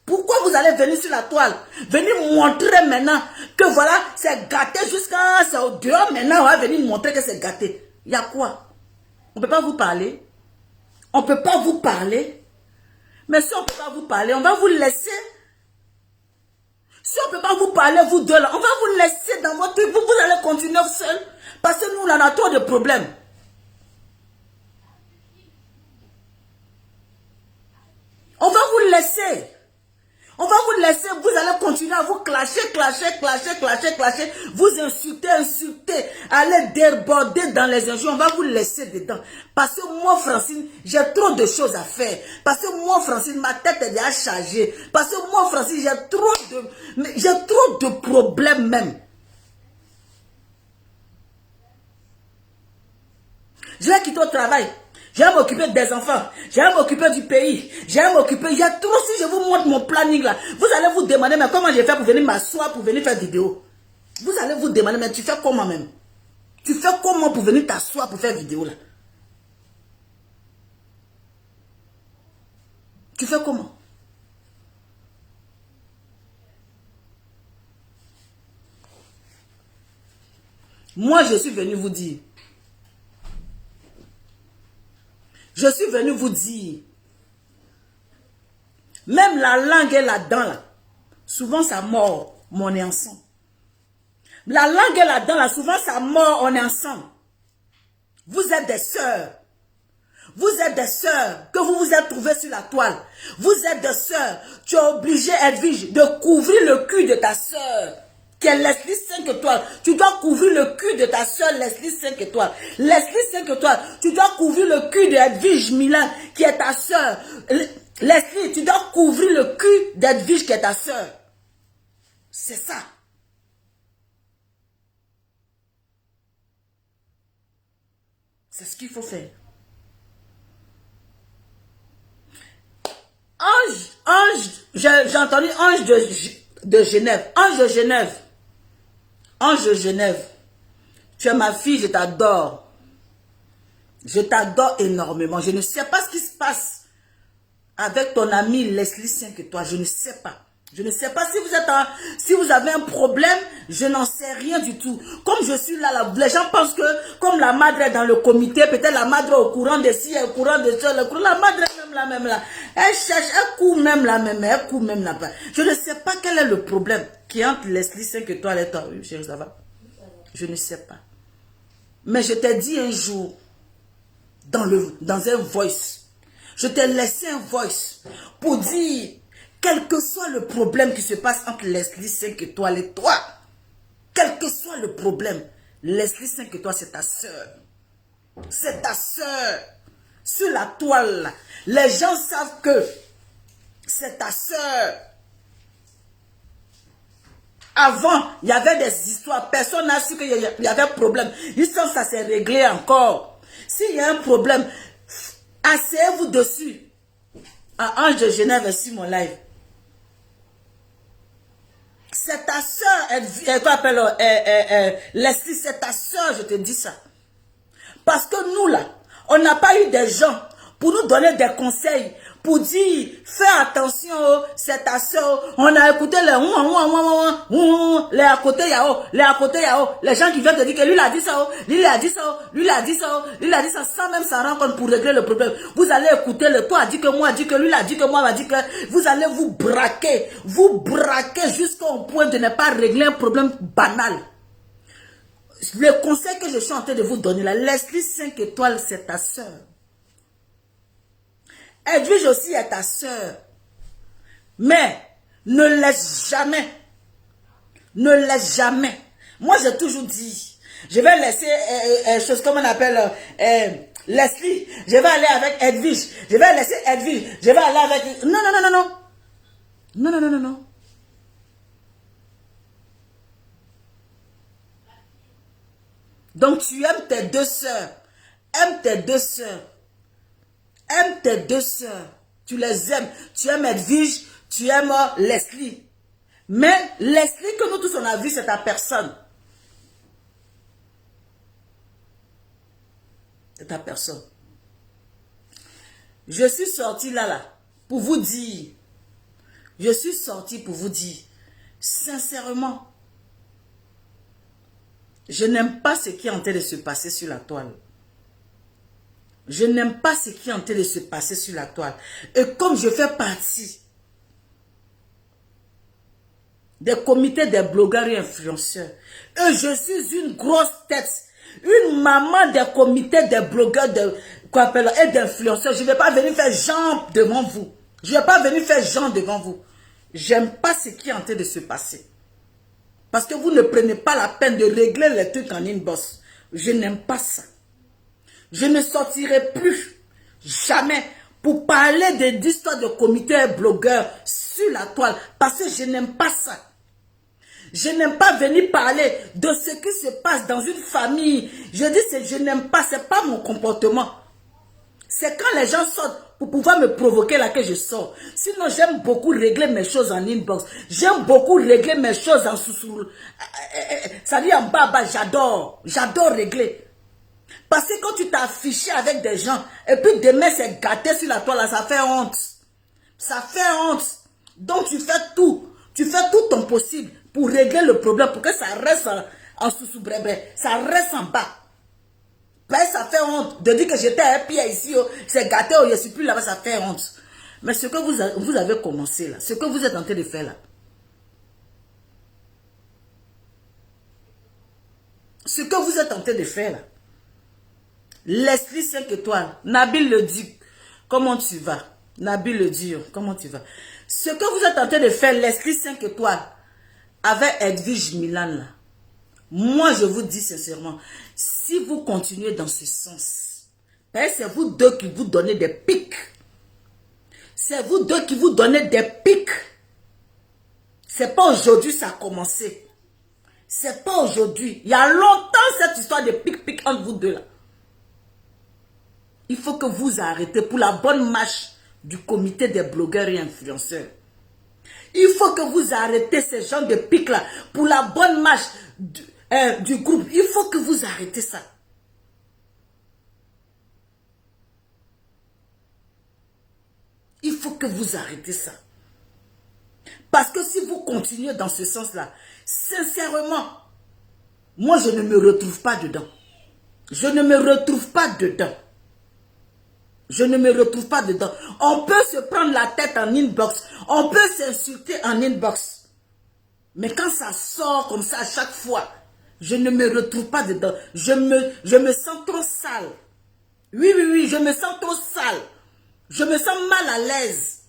Pourquoi vous allez venir sur la toile? Venir montrer maintenant que voilà, c'est gâté jusqu'à... C'est au dehors maintenant, on va venir montrer que c'est gâté. Il y a quoi? On ne peut pas vous parler. On ne peut pas vous parler. Mais si on ne peut pas vous parler, on va vous laisser. Si on ne peut pas vous parler, vous deux là, on va vous laisser dans votre truc. Vous allez continuer seul. Parce que nous, on a trop de problèmes. On va vous laisser. On va vous laisser. Vous allez continuer à vous clasher. Vous insulter. Aller déborder dans les injures. On va vous laisser dedans. Parce que moi, Francine, j'ai trop de choses à faire. Parce que moi, Francine, ma tête est déjà chargée. Parce que moi, Francine, j'ai trop de problèmes même. Je vais quitter au travail. Je vais m'occuper des enfants. Je vais m'occuper du pays. Je vais m'occuper. Il y a trop. Si je vous montre mon planning là, vous allez vous demander, mais comment j'ai fait pour venir m'asseoir, pour venir faire vidéo? Vous allez vous demander, mais tu fais comment même? Tu fais comment pour venir t'asseoir pour faire vidéo là? Tu fais comment? Moi, je suis venu vous dire. Je suis venu vous dire. Même la langue est là-dedans là. Souvent ça mord, mais on est ensemble. La langue est là-dedans là. Souvent ça mord, on est ensemble. Vous êtes des sœurs. Vous êtes des sœurs que vous vous êtes trouvées sur la toile. Vous êtes des sœurs. Tu es obligé, Edwige, de couvrir le cul de ta sœur, qui est Leslie 5 étoiles. Tu dois couvrir le cul de ta sœur Leslie 5 étoiles. Leslie 5 étoiles. Tu dois couvrir le cul de Edwige Milan, qui est ta sœur. Leslie, tu dois couvrir le cul d'Edwige, qui est ta sœur. C'est ça. C'est ce qu'il faut faire. J'ai entendu ange de Genève. Ange de Genève. Ange de Genève. Tu es ma fille, je t'adore. Je t'adore énormément. Je ne sais pas ce qui se passe avec ton ami Leslie 5 et toi. Je ne sais pas. Je ne sais pas si vous avez un problème, je n'en sais rien du tout. Comme je suis là, les gens pensent que comme la madre est dans le comité, peut-être la madre est au courant de ci, au courant de ça, la madre est même là. Elle cherche, elle court même là même, elle court même là-bas. Je ne sais pas quel est le problème qui est entre Leslie 5 et toi et toi. Oui, chérie, ça va? Je ne sais pas. Mais je t'ai dit un jour, dans un voice, je t'ai laissé un voice pour dire, quel que soit le problème qui se passe entre Leslie 5 étoiles et toi, quel que soit le problème, Leslie 5 étoiles, c'est ta soeur. C'est ta soeur. Sur la toile, là, les gens savent que c'est ta soeur. Avant, il y avait des histoires. Personne n'a su qu'il y avait un problème. L'histoire, ça s'est réglé encore. S'il y a un problème, asseyez-vous dessus. À Ange de Genève est sur mon live. C'est ta soeur, Leslie, c'est ta soeur, je te dis ça. Parce que nous là, on n'a pas eu des gens pour nous donner des conseils, pour dire, fais attention, c'est ta soeur. On a écouté les à côté yao, les gens qui viennent te dire que lui il a dit ça, lui il a dit ça, lui il a dit ça, lui il a dit ça, sans même s'en rendre compte pour régler le problème. Vous allez écouter le toi a dit que moi a dit que lui il a dit que moi a dit que vous allez vous braquer jusqu'au point de ne pas régler un problème banal. Le conseil que je suis en train de vous donner là, Leslie 5 étoiles, c'est ta soeur. Edwige aussi est ta soeur. Mais ne laisse jamais. Ne laisse jamais. Moi, j'ai toujours dit, je vais laisser, chose comme on appelle, Leslie, je vais aller avec Edwige. Je vais laisser Edwige. Je vais aller avec... Non, non, non, non, non. Non, non, non, non, non. Donc, tu aimes tes deux sœurs. Aime tes deux sœurs. Aime tes deux sœurs. Tu les aimes. Tu aimes Edwige. Tu aimes Leslie. Mais Leslie, que nous tous on a vu, c'est ta personne. C'est ta personne. Je suis sortie là, pour vous dire. Je suis sortie pour vous dire. Sincèrement. Je n'aime pas ce qui est en train de se passer sur la toile. Je n'aime pas ce qui est en train de se passer sur la toile. Et comme je fais partie des comités des blogueurs et influenceurs, et je suis une grosse tête, une maman des comités des blogueurs et d'influenceurs, je ne vais pas venir faire genre devant vous. Je ne vais pas venir faire genre devant vous. J'aime pas ce qui est en train de se passer. Parce que vous ne prenez pas la peine de régler les trucs en inbox. Je n'aime pas ça. Je ne sortirai plus, jamais, pour parler d'histoires de comités blogueurs sur la toile. Parce que je n'aime pas ça. Je n'aime pas venir parler de ce qui se passe dans une famille. Je dis, je n'aime pas, c'est pas mon comportement. C'est quand les gens sortent pour pouvoir me provoquer là que je sors. Sinon, j'aime beaucoup régler mes choses en inbox. J'aime beaucoup régler mes choses en sous-sous. Ça dit en bas, j'adore. J'adore régler. Parce que quand tu t'es affiché avec des gens, et puis demain c'est gâté sur la toile, là, ça fait honte. Ça fait honte. Donc tu fais tout ton possible pour régler le problème, pour que ça reste en sous-sous bré-bré. Ça reste en bas. Ben, ça fait honte de dire que j'étais un pied ici, oh, c'est gâté, oh, je ne suis plus là-bas, ça fait honte. Mais ce que vous avez commencé là, ce que vous êtes en train de faire là, ce que vous êtes en train de faire là, l'esprit 5 étoiles, Nabil le dit, comment tu vas? Nabil le dit, comment tu vas? Ce que vous êtes en train de faire, l'esprit 5 étoiles, avec Edwige Milan là, moi je vous dis sincèrement, si vous continuez dans ce sens, c'est vous deux qui vous donnez des pics. C'est vous deux qui vous donnez des pics. C'est pas aujourd'hui ça a commencé. C'est pas aujourd'hui. Il y a longtemps cette histoire de pic-pic entre vous deux là. Il faut que vous arrêtez pour la bonne marche du comité des blogueurs et influenceurs. Il faut que vous arrêtez ces gens de pic là pour la bonne marche du groupe. Il faut que vous arrêtez ça. Il faut que vous arrêtez ça. Parce que si vous continuez dans ce sens-là, sincèrement, moi je ne me retrouve pas dedans. Je ne me retrouve pas dedans. Je ne me retrouve pas dedans. On peut se prendre la tête en inbox. On peut s'insulter en inbox. Mais quand ça sort comme ça à chaque fois, je ne me retrouve pas dedans. Je me sens trop sale. Oui, je me sens trop sale. Je me sens mal à l'aise.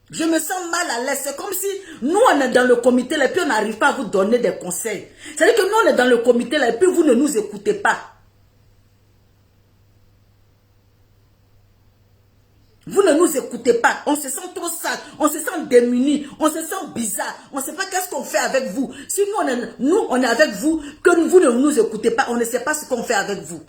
Je me sens mal à l'aise. C'est comme si nous, on est dans le comité là, et puis on n'arrive pas à vous donner des conseils. C'est-à-dire que nous, on est dans le comité là, et puis vous ne nous écoutez pas. Vous ne nous écoutez pas. On se sent trop sale. On se sent démunis. On se sent bizarre. On ne sait pas qu'est-ce qu'on fait avec vous. Si nous, on est avec vous, que vous ne nous écoutez pas, on ne sait pas ce qu'on fait avec vous.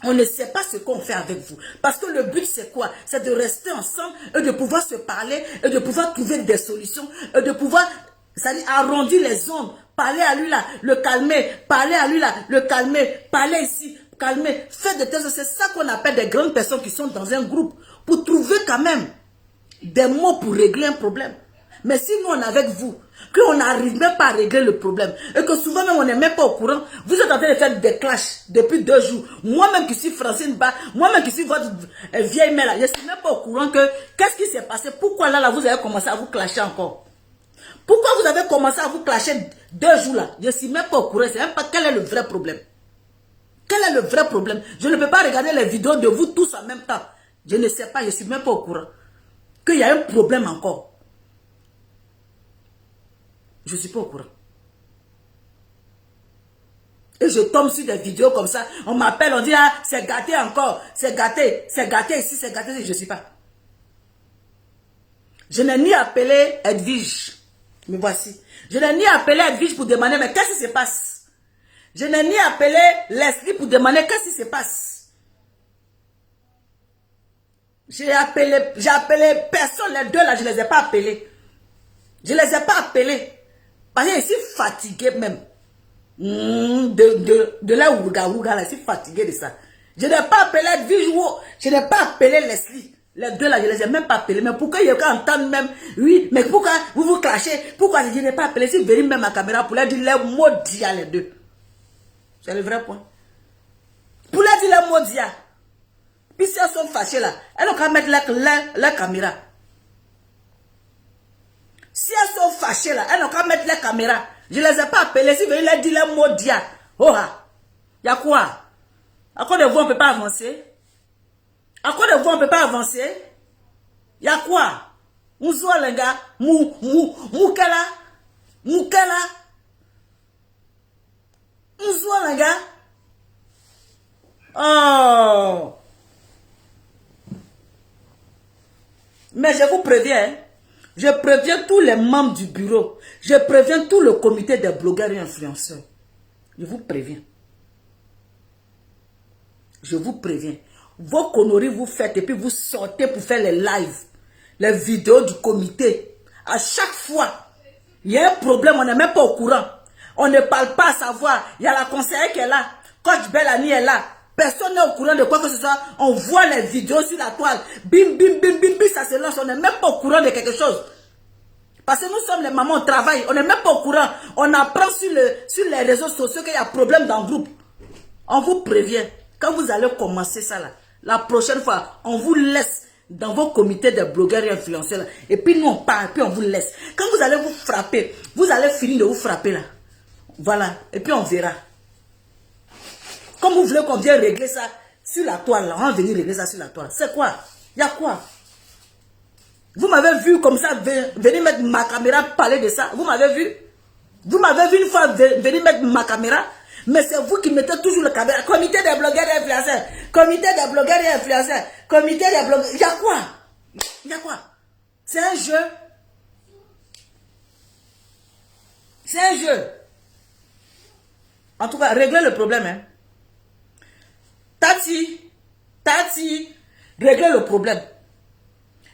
On ne sait pas ce qu'on fait avec vous. Parce que le but, c'est quoi? C'est de rester ensemble et de pouvoir se parler et de pouvoir trouver des solutions et de pouvoir, c'est-à-dire arrondir les ondes. Parler à lui là, le calmer. Parler à lui là, le calmer. Parler ici, calmer. Faire des tests. C'est ça qu'on appelle des grandes personnes qui sont dans un groupe. Pour trouver quand même des mots pour régler un problème. Mais si nous, on est avec vous, qu'on n'arrive même pas à régler le problème, et que souvent même on n'est même pas au courant, vous êtes en train de faire des clashs depuis 2 jours. Moi-même qui suis Francine Ba, moi-même qui suis votre vieille mère là, je ne suis même pas au courant que, qu'est-ce qui s'est passé? Pourquoi là, vous avez commencé à vous clasher encore? Pourquoi vous avez commencé à vous clasher 2 jours là? Je ne suis même pas au courant, c'est même pas quel est le vrai problème. Quel est le vrai problème? Je ne peux pas regarder les vidéos de vous tous en même temps. Je ne sais pas, je ne suis même pas au courant qu'il y a un problème encore. Je ne suis pas au courant. Et je tombe sur des vidéos comme ça. On m'appelle, on dit, ah, c'est gâté encore. C'est gâté ici, c'est gâté ici. Je ne sais pas. Je n'ai ni appelé Edwige. Me voici. Je n'ai ni appelé Edwige pour demander, mais qu'est-ce qui se passe? Je n'ai ni appelé Leslie pour demander, qu'est-ce qui se passe? J'ai appelé personne, les deux là, je ne les ai pas appelés. Je ne les ai pas appelés. Parce que je suis fatigué même. De la ouga, là, je suis fatigué de ça. Je n'ai pas appelé Edwige, je n'ai pas appelé Leslie. Les deux là, je ne les ai même pas appelés. Mais pourquoi il y a qu'à entendre même? Oui, mais pourquoi vous vous clashez? Pourquoi je n'ai pas appelé? Si vous venez même à caméra pour leur dire les maudits les deux. C'est le vrai point. Pour leur dire les maudits. Puis si elles sont fâchées là, elles n'ont qu'à mettre leur caméra. Si elles sont fâchées là, elles n'ont qu'à mettre les caméras. Je ne les ai pas appelées. Si vous voulez leur dire les mots dia. Oh ah. Il y a quoi? À quoi de vous on ne peut pas avancer? À quoi de vous on ne peut pas avancer? Il y a quoi? Mouzoua les gars. Moukela. Mouzoua les gars. Oh. Mais je vous préviens. Je préviens tous les membres du bureau. Je préviens tout le comité des blogueurs et influenceurs. Je vous préviens. Je vous préviens. Vos conneries vous faites et puis vous sortez pour faire les lives, les vidéos du comité. À chaque fois, il y a un problème, on n'est même pas au courant. On ne parle pas à savoir. Il y a la conseillère qui est là. Coach Bellani est là. Personne n'est au courant de quoi que ce soit. On voit les vidéos sur la toile. Bim, bim, bim, bim, bim, ça se lance. On n'est même pas au courant de quelque chose. Parce que nous sommes les mamans, on travaille. On n'est même pas au courant. On apprend sur les réseaux sociaux qu'il y a problème dans le groupe. On vous prévient. Quand vous allez commencer ça là, la prochaine fois, on vous laisse dans vos comités de blogueurs et influenceurs là. Et puis nous on part, et puis on vous laisse. Quand vous allez vous frapper, vous allez finir de vous frapper là. Voilà. Et puis on verra. Comme vous voulez qu'on vienne régler ça sur la toile là, on va venir régler ça sur la toile. C'est quoi? Il y a quoi? Vous m'avez vu comme ça, venir mettre ma caméra parler de ça. Vous m'avez vu? Vous m'avez vu une fois venir mettre ma caméra? Mais c'est vous qui mettez toujours la caméra. Comité des blogueurs et influenceurs. Comité des blogueurs et influenceurs. Comité des blogueurs. Il y a quoi? Il y a quoi? C'est un jeu. C'est un jeu. En tout cas, réglez le problème. Hein. Tati, réglez le problème.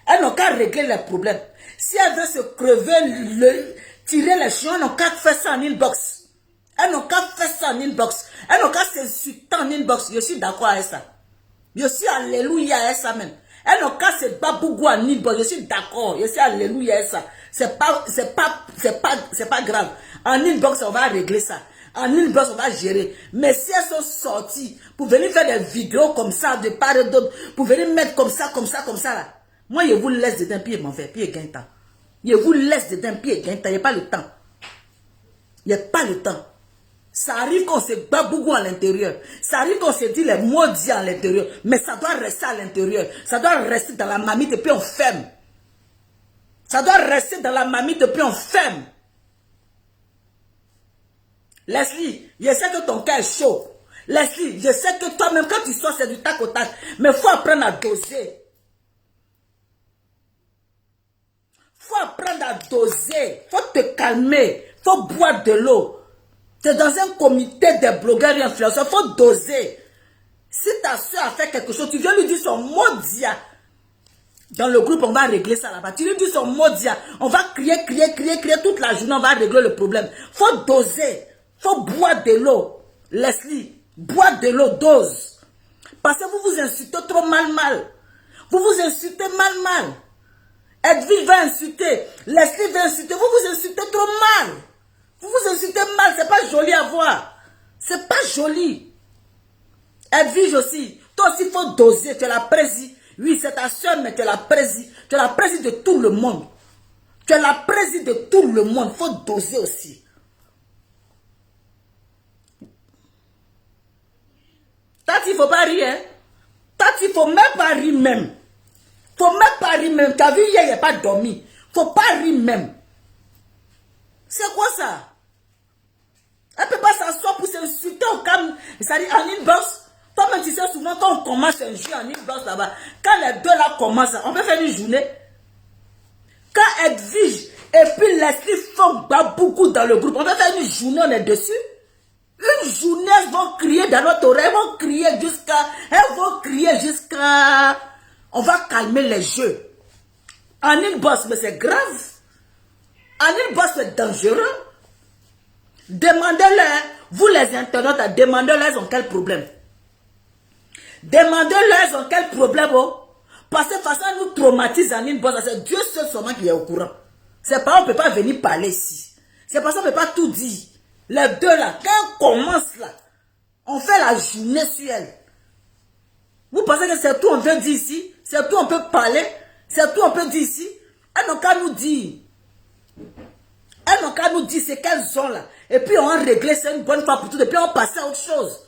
Elles n'ont qu'à régler les problèmes. Si elles veulent se crever, tirer les chiens, elles n'ont qu'à faire ça en inbox. Elles n'ont qu'à faire ça en inbox. Elles n'ont qu'à s'insulter en inbox. Je suis d'accord avec ça. Je suis alléluia avec ça même. Elles n'ont qu'à se babougou en inbox. Je suis d'accord. Je suis alléluia avec ça. C'est pas grave. En inbox, on va régler ça. En inbox, on va gérer. Mais si elles sont sorties pour venir faire des vidéos comme ça, de part et d'autre, pour venir mettre comme ça, là. Moi, je vous laisse dedans, puis je m'en vais, puis je gagne temps. Je vous laisse dedans, puis je gagne temps. Il n'y a pas le temps. Il n'y a pas le temps. Ça arrive qu'on se babougou à l'intérieur. Ça arrive qu'on se dit les maudits à l'intérieur. Mais ça doit rester à l'intérieur. Ça doit rester dans la mamite et puis on ferme. Ça doit rester dans la mamite et puis on ferme. Leslie, je sais que ton cœur est chaud. Leslie, je sais que toi-même quand tu sors c'est du tac au tac. Mais il faut apprendre à doser. Il faut apprendre à doser. Il faut te calmer. Il faut boire de l'eau. Tu es dans un comité de blogueurs et influenceurs. Il faut doser. Si ta soeur a fait quelque chose, tu viens lui dire son mot dia. Dans le groupe, on va régler ça là-bas. Tu lui dis son mot dia. On va crier toute la journée. On va régler le problème. Il faut doser. Il faut boire de l'eau. Leslie, boire de l'eau, dose. Parce que vous vous insultez trop mal. Vous vous insultez mal. Edwige va insulter. Leslie va insulter. Vous vous insultez trop mal. Vous vous insultez mal, c'est pas joli à voir. C'est pas joli. Edwige aussi. Toi aussi, il faut doser. Tu es la présidente. Oui, c'est ta soeur, mais tu es la présidente. Tu es la présidente de tout le monde. Tu es la présidente de tout le monde. Il faut doser aussi. Tati, il ne faut pas rire. Hein? Tati, il ne faut même pas rire même. Il ne faut même pas rire même. Tu as vu, hier, il n'a pas dormi. Il ne faut pas rire même. C'est quoi ça? Elle ne peut pas s'asseoir pour s'insulter au calme. C'est-à-dire en inbox. Toi-même, tu sais, souvent, quand on commence un jeu en inbox là-bas, quand les deux là commencent, on peut faire une journée. Quand Edwige et puis Leslie font beaucoup dans le groupe, on peut faire une journée, on est dessus. Une journée, elles vont crier dans notre oreille, elles vont crier jusqu'à... On va calmer les jeux. En inbox, mais c'est grave. En inbox, c'est dangereux. Demandez-leur, vous les internautes, demandez-leur, ils ont quel problème. Demandez-leur, ils ont quel problème. Oh? Parce que de toute façon, nous traumatisent en inbox. C'est Dieu seul seulement qui est au courant. C'est pas, on ne peut pas venir parler ici. C'est parce qu'on ne peut pas tout dire. Les deux là, quand on commence là, on fait la journée sur elle. Vous pensez que c'est tout on veut dire ici? C'est tout on peut parler? C'est tout on peut dire ici? Elles n'ont qu'à nous dire. Elles n'ont qu'à nous dire ce qu'elles ont là. Et puis on va régler ça une bonne fois pour toutes. Et puis on va passer à autre chose.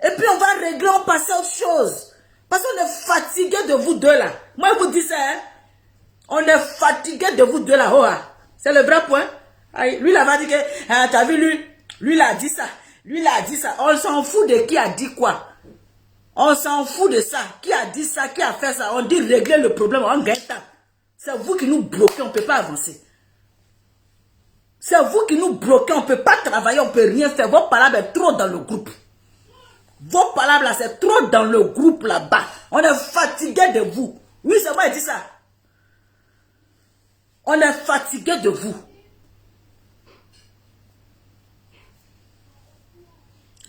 Et puis on va régler, on va passer à autre chose. Parce qu'on est fatigué de vous deux là. Moi je vous dis ça, hein. On est fatigué de vous deux là. Oh, c'est le vrai point. Lui il a dit que, t'as vu lui il a dit ça. Lui il a dit ça. On s'en fout de qui a dit quoi. On s'en fout de ça. Qui a dit ça? Qui a fait ça? On dit régler le problème. On gagne ça. C'est vous qui nous bloquez. On ne peut pas avancer. C'est vous qui nous bloquez. On ne peut pas travailler. On ne peut rien faire. Vos palabres sont trop dans le groupe. Vos palabres là, c'est trop dans le groupe là-bas. On est fatigué de vous. Oui, c'est moi qui dis ça. On est fatigué de vous.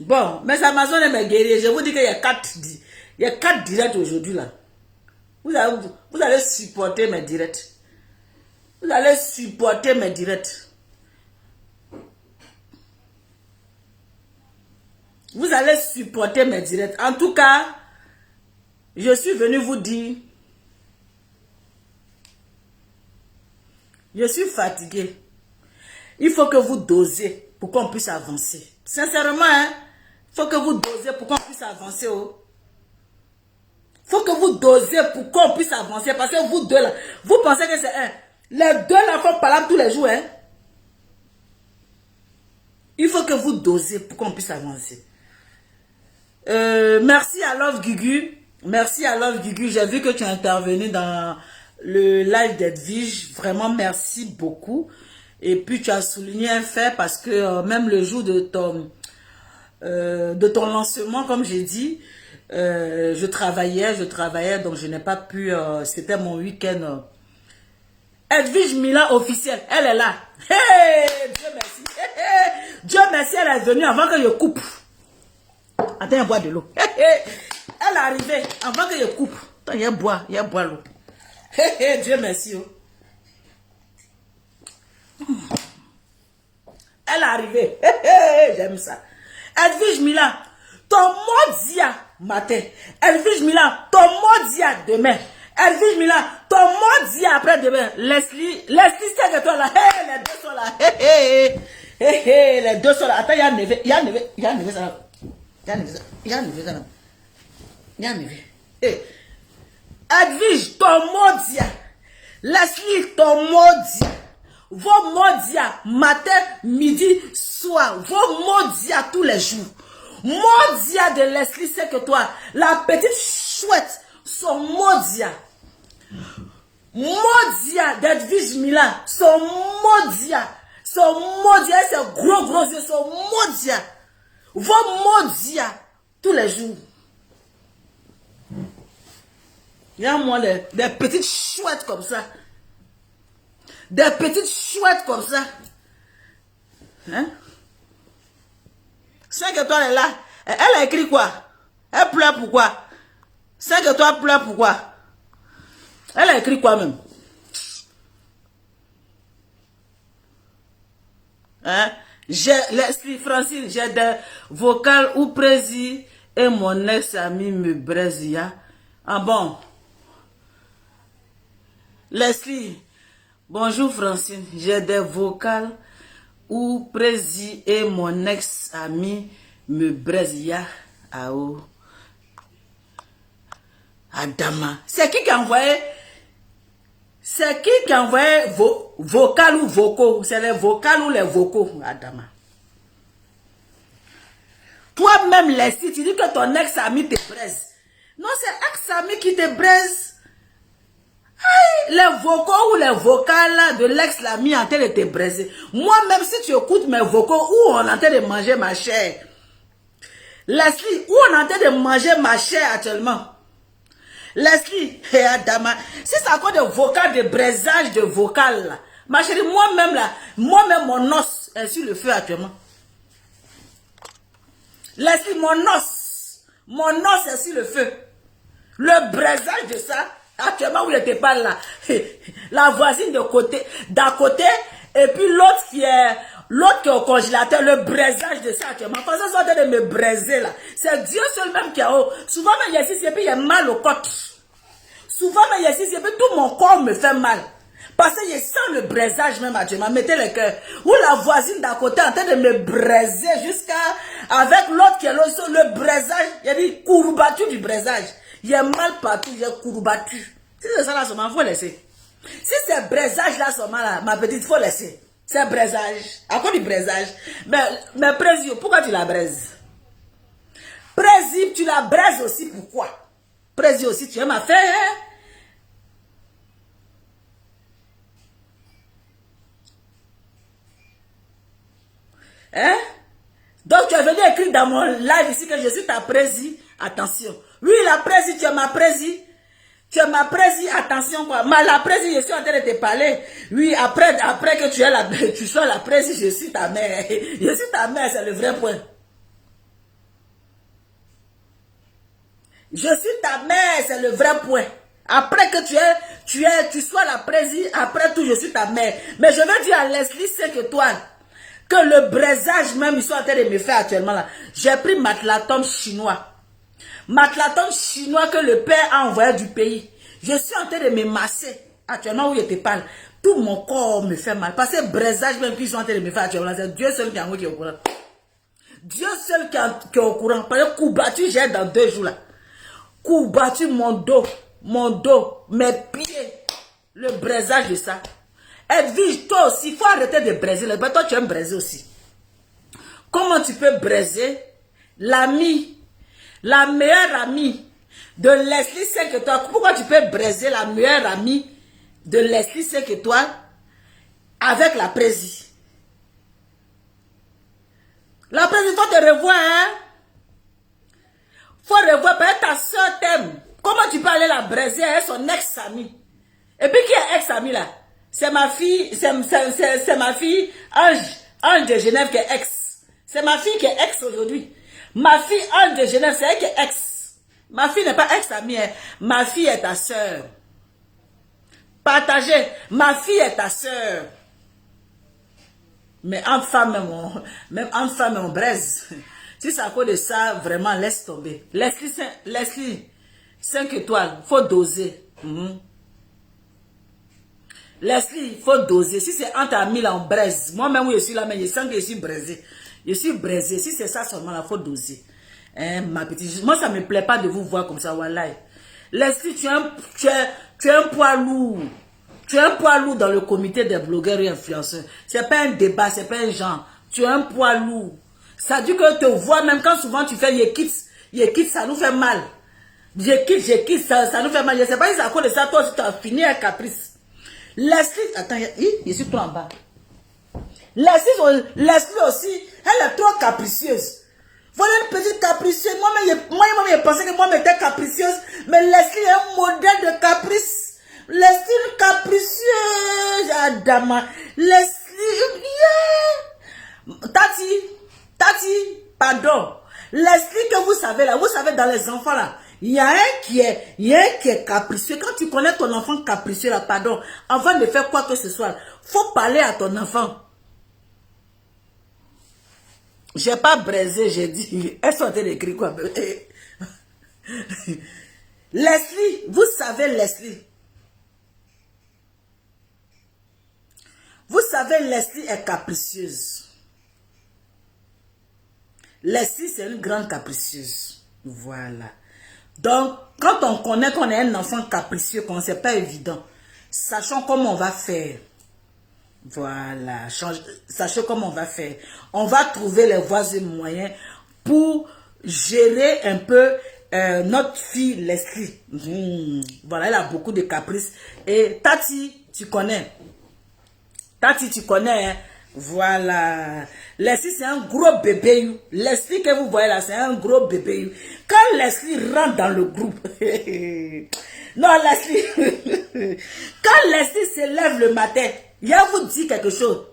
Bon, mes Amazones et mes guerriers, je vous dis qu'il y a 4 directs aujourd'hui là. Vous allez supporter mes directs. Vous allez supporter mes directs. Vous allez supporter mes directs. En tout cas, je suis venu vous dire, je suis fatigué. Il faut que vous dosiez pour qu'on puisse avancer. Sincèrement, hein, il faut que vous dosiez pour qu'on puisse avancer. Oh. Faut que vous dosiez pour qu'on puisse avancer. Parce que vous deux là, vous pensez que c'est un. Les deux là font parler tous les jours. Hein. Il faut que vous dosiez pour qu'on puisse avancer. Merci à Love Gugu. Merci à Love Gugu. J'ai vu que tu es intervenu dans le live d'Edwige. Vraiment, merci beaucoup. Et puis, tu as souligné un fait parce que même le jour de ton lancement, comme j'ai dit, je travaillais, donc je n'ai pas pu, c'était mon week-end. Edwige Milan officielle, elle est là. Hey, Dieu merci. Hey, hey. Dieu merci, elle est venue avant que je coupe. Attends, il boit de l'eau. Hey, hey. Elle est arrivée avant que je coupe. Attends, il boit l'eau. Hey, hey, Dieu merci. Oh. Elle est arrivée. Hey, hey, j'aime ça. Edwige Milan, ton mot dia matin. Edwige Milan, ton mot dia demain. Edwige Milan, ton mot dia après-demain. Leslie, c'est que toi là. Hey, les deux sont là. Hey, hey, hey, hey, les deux sont là. Attends, il y a Neve ça là. Hey. Edwige, ton mot dia. Leslie, ton mot dia. Vos mots dia matin, midi, soir. Vos mots dia tous les jours. Mot dia de Leslie, c'est que toi, la petite chouette, son mot dia. Mot dia d'Edwige Milan, son mot dia. Son mot dia, c'est gros yeux, son mot dia. Vos mots dia tous les jours. Il y a moi des petites chouettes comme ça. Des petites chouettes comme ça. Hein? 5 étoiles est là. Elle a écrit quoi? Elle pleure pourquoi? 5 étoiles pleure pourquoi? Elle a écrit quoi même? Hein? L'esprit Francine, j'ai des vocales où Prési et mon ex-ami me braisent. Ah bon? Leslie, bonjour Francine, j'ai des vocales où Prési et mon ex-ami me braisent. Ah oh. Adama. C'est qui a envoyé? C'est qui a envoyé vocal ou vocaux? C'est les vocales ou les vocaux, Adama? Toi-même, Leslie, tu dis que ton ex-ami te braise. Non, c'est ex-ami qui te braise. Les vocaux ou les vocales de l'ex-ami en train de te braiser. Moi-même, si tu écoutes mes vocaux, où on est en train de manger ma chair. Leslie, où on est en train de manger ma chair actuellement. Leslie, et Adama, si c'est encore des vocales, de braisage de vocales, là, ma chérie, moi-même là, moi-même mon os est sur le feu actuellement. Leslie, mon os est sur le feu. Le braisage de ça, actuellement, vous n'étiez pas là. La voisine de côté, d'à côté, et puis l'autre qui est au congélateur, le braisage de ça actuellement. Parce que ça de me braiser là. C'est Dieu seul même qui a haut. Souvent, mais il y a ici, et puis il y a mal au côte. Souvent, mais il y a ici, et puis tout mon corps me fait mal. Parce que je sens le braisage même actuellement. Mettez le cœur. Ou la voisine d'à côté en train de me braiser jusqu'à avec l'autre qui est là. Le braisage, il y a dit courbattu du braisage. Il y a mal partout, il y a courbattu. Si c'est ça là seulement, il faut laisser. Si c'est braisage là seulement là, ma petite, il faut laisser. C'est braisage. À quoi du braisage? Mais Président, pourquoi tu la braises? Prési, tu la braises aussi, pourquoi? Prési aussi, tu aimes ma faire, hein? Hein? Donc tu es venu écrire dans mon live ici que je suis ta prési. Attention. Oui, la prési, tu es ma prési. Tu es ma prési, attention quoi. La prési, je suis en train de te parler. Oui, après que tu sois la prési, je suis ta mère. Je suis ta mère, c'est le vrai point. Je suis ta mère, c'est le vrai point. Après que tu sois la prési, après tout, je suis ta mère. Mais je veux dire à Leslie 5 étoiles que le braisage même, ils sont en train de me faire actuellement là. J'ai pris matelaton chinois. Matelaton chinois que le père a envoyé du pays. Je suis en train de me masser. Actuellement où je te parle, tout mon corps me fait mal. Parce que le braisage même qu'ils sont en train de me faire actuellement, c'est Dieu seul qui est au courant. Dieu seul qui est au courant. Parce que coup battu, j'ai dans 2 jours là. Coup battu mon dos, mes pieds. Le braisage de ça. Edwige, toi aussi, il faut arrêter de braiser. Toi, tu aimes braiser aussi. Comment tu peux braiser l'ami, la meilleure amie de Leslie 5 étoiles? Pourquoi tu peux braiser la meilleure amie de Leslie 5 étoiles avec la prési? La prési, il faut te revoir, hein? Faut revoir, parce que ta soeur t'aime. Comment tu peux aller la braiser avec son ex-amie? Et puis qui est ex-amie là? C'est ma fille, c'est ma fille Ange de Genève qui est ex. C'est ma fille qui est ex aujourd'hui. Ma fille Ange de Genève, c'est elle qui est ex. Ma fille n'est pas ex-amie, hein. Ma fille est ta soeur. Partagez, ma fille est ta soeur. Mais en femme, même en femme, on braise. Si c'est à cause de ça, vraiment, laisse tomber. Leslie 5 étoiles, faut doser. Leslie, il faut doser. Si c'est entre amis là, on braise. Moi-même, où je suis là, mais je sens que je suis braisé. Je suis braisé. Si c'est ça seulement là, il faut doser. Hein, ma petite. Moi, ça ne me plaît pas de vous voir comme ça, wallahi. Leslie, tu es un poids lourd. Tu es un poids lourd dans le comité des blogueurs et influenceurs. Ce n'est pas un débat, ce n'est pas un genre. Tu es un poids lourd. Ça dit que te voir, même quand souvent tu fais Yekit, ça nous fait mal. Yekit, ça nous fait mal. Je ne sais pas si c'est à cause de ça, toi, tu as fini un caprice. Leslie, attends, je suis tout en bas. Leslie aussi, elle est trop capricieuse. Voilà une petite capricieuse. Moi-même, je pensais que moi, j'étais capricieuse. Mais Leslie est un modèle de caprice. Leslie, une capricieuse. Adama. Leslie, yeah. Tati, pardon. Leslie, que vous savez là, vous savez dans les enfants là. Il y a un qui est capricieux. Quand tu connais ton enfant capricieux là, pardon, avant de faire quoi que ce soit, faut parler à ton enfant. J'ai pas braisé, j'ai dit. Elles sont en train d'écrire quoi? Leslie, vous savez Leslie. Vous savez, Leslie est capricieuse. Leslie, c'est une grande capricieuse. Voilà. Donc, quand on connaît qu'on est un enfant capricieux, qu'on c'est pas évident, sachons comment on va faire. Voilà. Sachons comment on va faire. On va trouver les voies et moyens pour gérer un peu notre fille Leslie. Voilà, elle a beaucoup de caprices. Et Tati, tu connais. Tati, tu connais, hein? Voilà. Leslie, c'est un gros bébé. Leslie que vous voyez là, c'est un gros bébé. Quand Leslie rentre dans le groupe, non, Leslie, quand Leslie se lève le matin, il va vous dire quelque chose.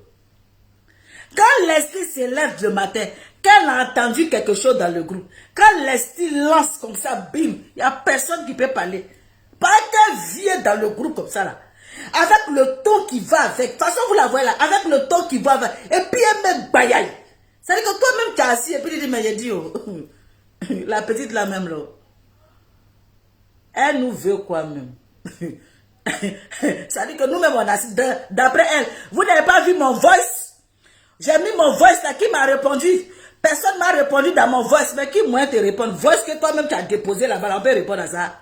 Quand Leslie se lève le matin, qu'elle a entendu quelque chose dans le groupe, quand Leslie lance comme ça, bim, il n'y a personne qui peut parler. Pas qu'elle vient dans le groupe comme ça là. Avec le ton qui va avec. De toute façon, vous la voyez là. Avec le ton qui va avec. Et puis, elle met bayaille. C'est-à-dire que toi-même, tu es assis. Et puis, tu dis, mais j'ai dit, oh, la petite là même là. Elle nous veut quoi même. C'est-à-dire que nous-mêmes, on a assis. D'après elle, vous n'avez pas vu mon voice. J'ai mis mon voice là. Qui m'a répondu? Personne m'a répondu dans mon voice. Mais qui moi te répond? Voice que toi-même, tu as déposé là-bas. On peut répondre à ça.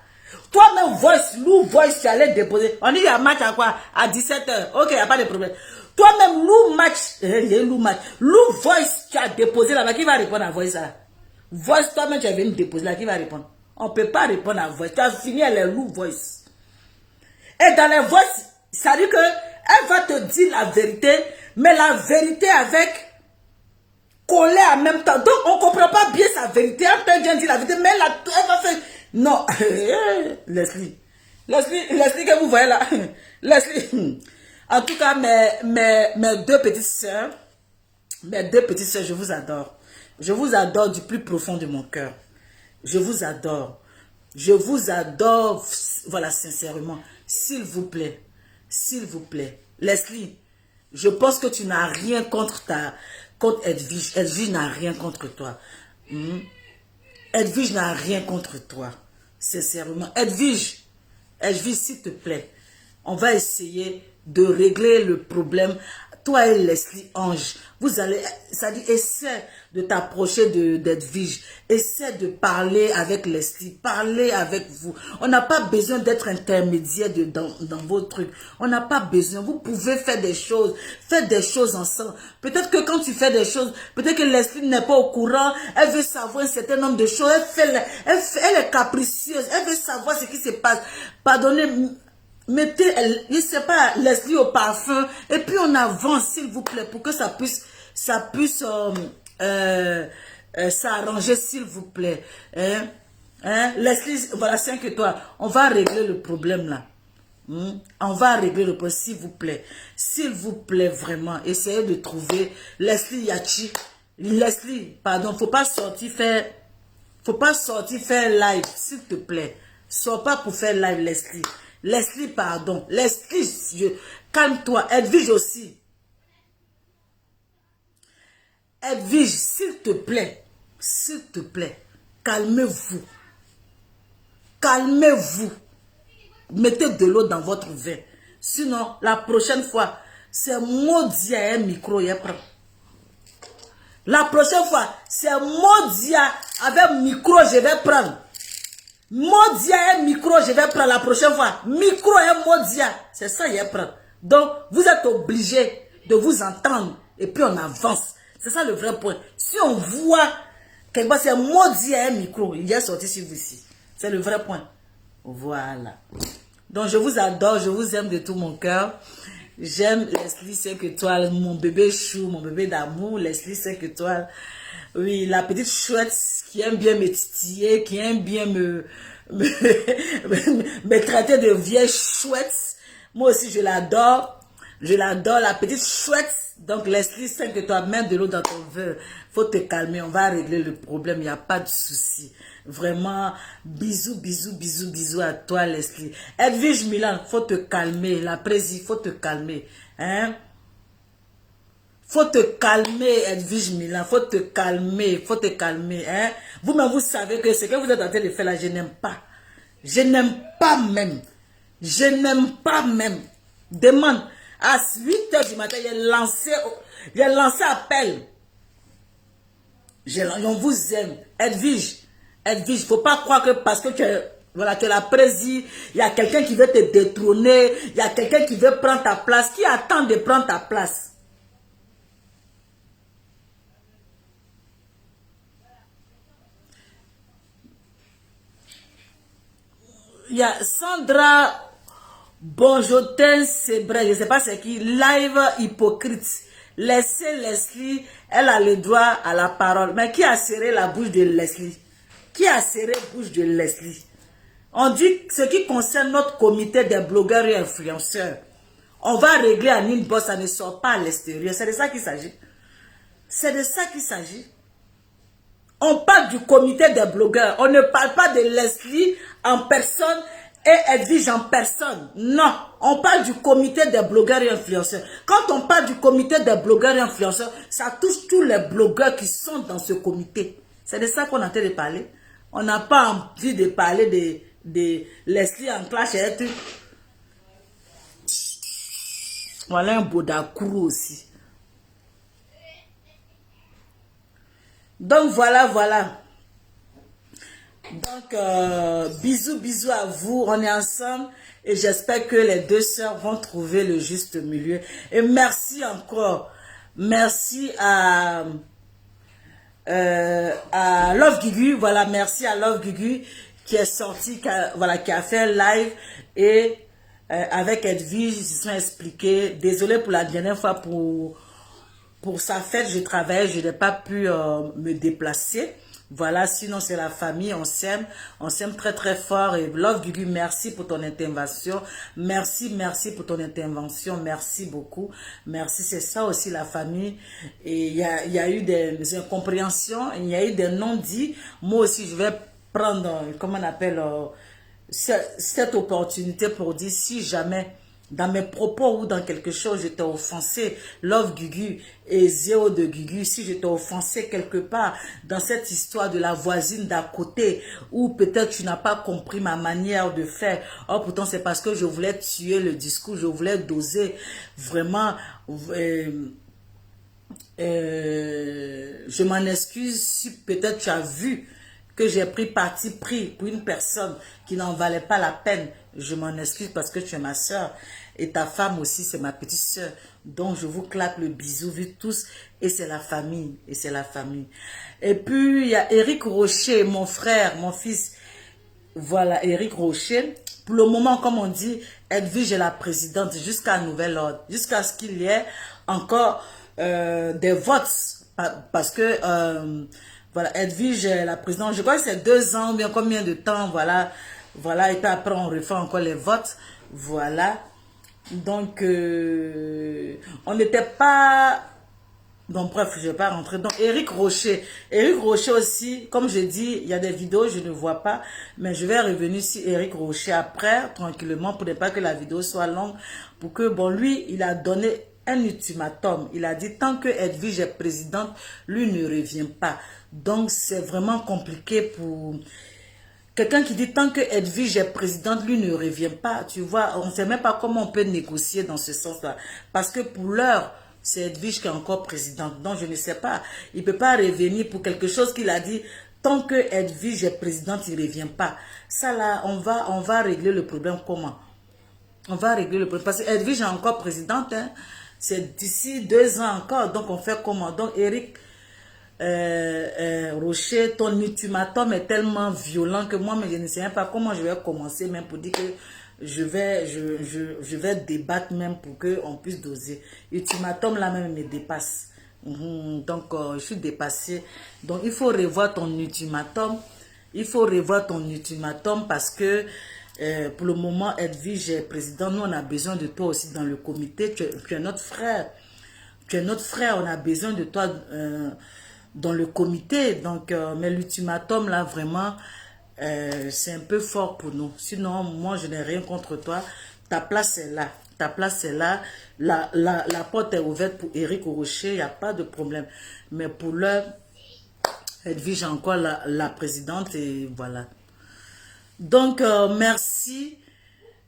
Toi-même, voice, tu allais déposer. On dit, il y a match à quoi? À 17 h. Ok, il n'y a pas de problème. Toi-même, Lou match. Lou voice, tu as déposé là-bas. Qui va répondre à voice là? Voice, toi-même, tu es venu déposer là, qui va répondre? On ne peut pas répondre à voice. Tu as fini les loups voice. Et dans les voice, ça dit que elle va te dire la vérité, mais la vérité avec collé en même temps. Donc, on ne comprend pas bien sa vérité. Elle peut bien dire la vérité, mais elle va faire... Non, Leslie. Leslie que vous voyez là. Leslie. En tout cas, mes deux petites sœurs, je vous adore. Je vous adore du plus profond de mon cœur. Je vous adore. Je vous adore, voilà, sincèrement. S'il vous plaît. S'il vous plaît. Leslie, je pense que tu n'as rien contre Edwige. Edwige n'a rien contre toi. Edwige n'a rien contre toi. Sincèrement. Edwige, s'il te plaît, on va essayer de régler le problème. Toi et Leslie Ange, vous allez, ça dit, essaie de t'approcher d'Edwige, essaie de parler avec Leslie, parler avec vous. On n'a pas besoin d'être intermédiaire dans vos trucs. On n'a pas besoin. Vous pouvez faire des choses ensemble. Peut-être que quand tu fais des choses, peut-être que Leslie n'est pas au courant, elle veut savoir un certain nombre de choses, elle est capricieuse, elle veut savoir ce qui se passe. Pardonnez, mettez, je ne sais pas, Leslie au parfum, et puis on avance, s'il vous plaît, pour que ça puisse s'arranger, s'il vous plaît. Leslie, voilà, 5 étoiles. On va régler le problème là. On va régler le problème, s'il vous plaît. S'il vous plaît, vraiment, essayez de trouver Leslie Yachi. Leslie, pardon, faut pas sortir faire live, s'il te plaît. Sors pas pour faire live, Leslie. Leslie, pardon. Leslie, calme-toi. Edwige aussi. Edwige, s'il te plaît, calmez-vous. Calmez-vous. Mettez de l'eau dans votre vin. Sinon, la prochaine fois, c'est maudit à un micro. La prochaine fois, c'est maudit avec micro, je vais prendre. Maudit à un micro, je vais prendre la prochaine fois. Micro et maudit. C'est ça, il prend. Donc, vous êtes obligé de vous entendre. Et puis, on avance. C'est ça le vrai point. Si on voit quelque part, c'est maudit à un micro, il est sorti sur vous ici. C'est le vrai point. Voilà. Donc, je vous adore, je vous aime de tout mon cœur. J'aime Leslie 5 étoiles, mon bébé chou, mon bébé d'amour, Leslie 5 étoiles. Oui, la petite chouette qui aime bien me titiller, qui aime bien me traiter de vieille chouette. Moi aussi, je l'adore. Je l'adore, la petite chouette. Donc, Leslie 5 étoiles, mets de l'eau dans ton verre. Faut te calmer, on va régler le problème, il n'y a pas de souci. Vraiment, bisous, bisous, bisous, bisous à toi, Leslie. Edwige Milan, faut te calmer. La prési, faut te calmer. Hein? Faut te calmer, Edwige Milan. Faut te calmer, hein? Vous-même, vous savez que ce que vous êtes en train de faire là, je n'aime pas. Je n'aime pas même. Je n'aime pas même. Demande. À 8 h du matin, j'ai lancé appel. On vous aime. Edwige, faut pas croire que parce que tu es la présidente, il y a quelqu'un qui veut te détrôner, il y a quelqu'un qui veut prendre ta place, qui attend de prendre ta place. Il y a Sandra Bonjotin, c'est vrai, je ne sais pas c'est qui, live hypocrite. Laissez Leslie, elle a le droit à la parole. Mais qui a serré la bouche de Leslie? Qui a serré la bouche de Leslie? On dit ce qui concerne notre comité des blogueurs et influenceurs. On va régler en une bosse, ça ne sort pas à l'extérieur. C'est de ça qu'il s'agit. C'est de ça qu'il s'agit. On parle du comité des blogueurs. On ne parle pas de Leslie en personne et Edwige en personne. Non, on parle du comité des blogueurs et influenceurs. Quand on parle du comité des blogueurs et influenceurs, ça touche tous les blogueurs qui sont dans ce comité. C'est de ça qu'on est en train de parler. On n'a pas envie de parler de Leslie en clash et tout. Voilà un Bodakourou aussi. Donc voilà. Donc bisous à vous, on est ensemble et j'espère que les deux sœurs vont trouver le juste milieu. Et merci encore, merci à à Love Gugu, voilà, merci à Love Gugu qui est sorti, voilà, qui a fait un live et avec Edwige, ils se sont expliqués. Désolé pour la dernière fois pour sa fête, je travaille, je n'ai pas pu me déplacer. Voilà, sinon c'est la famille, on s'aime très très fort. Et Love Gugu, merci pour ton intervention, merci pour ton intervention, merci beaucoup, merci, c'est ça aussi la famille. Et il y a eu des incompréhensions, il y a eu des non-dits. Moi aussi je vais prendre, comment on appelle, cette opportunité pour dire si jamais dans mes propos ou dans quelque chose, je t'ai offensé, Love Gugu et Zéo de Gugu, si je t'ai offensé quelque part dans cette histoire de la voisine d'à côté, ou peut-être tu n'as pas compris ma manière de faire, oh pourtant c'est parce que je voulais tuer le discours, je voulais doser vraiment, je m'en excuse si peut-être tu as vu que j'ai pris parti pris pour une personne qui n'en valait pas la peine. Je m'en excuse parce que tu es ma soeur. Et ta femme aussi, c'est ma petite soeur. Donc, je vous claque le bisou, vu tous. Et c'est la famille. Et c'est la famille. Et puis, il y a Eric Rocher, mon frère, mon fils. Voilà, Eric Rocher. Pour le moment, comme on dit, Edwige est la présidente jusqu'à nouvel ordre. Jusqu'à ce qu'il y ait encore des votes. Parce que... voilà, Edwige est la présidente. Je crois que c'est 2 ans, ou bien combien de temps, voilà. Voilà, et puis après, on refait encore les votes. Voilà. Donc, on n'était pas... Donc, bref, je ne vais pas rentrer. Donc, Eric Rocher aussi, comme je dis, il y a des vidéos, je ne vois pas. Mais je vais revenir sur Eric Rocher après, tranquillement, pour ne pas que la vidéo soit longue. Pour que, bon, lui, il a donné un ultimatum. Il a dit, tant que Edwige est présidente, lui ne revient pas. Donc, c'est vraiment compliqué pour... Quelqu'un qui dit tant que Edwige est présidente, lui ne revient pas. Tu vois, on ne sait même pas comment on peut négocier dans ce sens-là. Parce que pour l'heure, c'est Edwige qui est encore présidente. Donc, je ne sais pas. Il ne peut pas revenir pour quelque chose qu'il a dit. Tant que Edwige est présidente, il ne revient pas. Ça là, on va régler le problème comment? On va régler le problème. Parce que Edwige est encore présidente. Hein. C'est d'ici 2 ans encore. Donc, on fait comment? Donc, Eric... Rocher, ton ultimatum est tellement violent que moi, mais je ne sais même pas comment je vais commencer même pour dire que je vais débattre même pour qu'on puisse doser. Ultimatum là même me dépasse. Donc, je suis dépassée. Donc, il faut revoir ton ultimatum. Il faut revoir ton ultimatum parce que pour le moment, Edwige est président. Nous, on a besoin de toi aussi dans le comité. Tu es notre frère. Tu es notre frère. On a besoin de toi dans le comité. Donc, mais l'ultimatum, là, vraiment, c'est un peu fort pour nous. Sinon, moi, je n'ai rien contre toi. Ta place est là. Ta place est là. La porte est ouverte pour Eric Rocher. Il n'y a pas de problème. Mais pour l'heure, Edwige est encore la présidente et voilà. Donc, merci.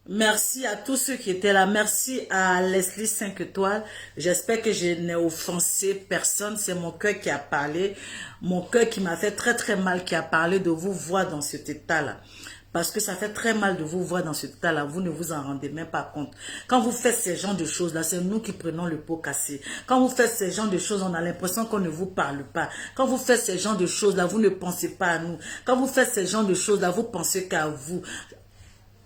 Merci à tous ceux qui étaient là. Merci à Leslie 5 étoiles. J'espère que je n'ai offensé personne. C'est mon cœur qui a parlé. Mon cœur qui m'a fait très très mal, qui a parlé de vous voir dans cet état-là. Parce que ça fait très mal de vous voir dans cet état-là. Vous ne vous en rendez même pas compte. Quand vous faites ces genres de choses-là, c'est nous qui prenons le pot cassé. Quand vous faites ces genres de choses, on a l'impression qu'on ne vous parle pas. Quand vous faites ces genres de choses-là, vous ne pensez pas à nous. Quand vous faites ces genres de choses-là, vous pensez qu'à vous.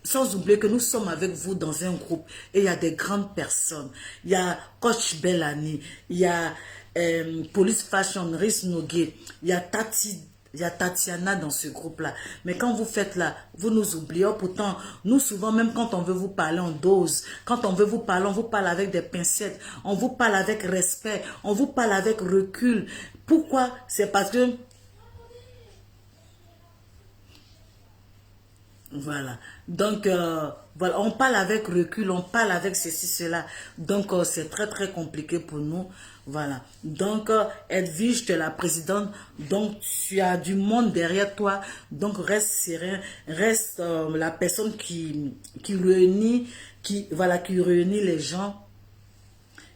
Sans oublier que nous sommes avec vous dans un groupe et il y a des grandes personnes. Il y a Coach Bellani, il y a Police Fashion, Riz Nogué, il y a Tatiana dans ce groupe-là. Mais quand vous faites là, vous nous oubliez. Pourtant, nous souvent, même quand on veut vous parler, on dose. Quand on veut vous parler, on vous parle avec des pincettes. On vous parle avec respect. On vous parle avec recul. Pourquoi? C'est parce que... Voilà. Donc, voilà, on parle avec recul, on parle avec ceci, cela. Donc, c'est très, très compliqué pour nous. Voilà. Donc, Edwige, tu es la présidente. Donc, tu as du monde derrière toi. Donc, reste serein. Reste la personne qui réunit, voilà, qui réunit les gens.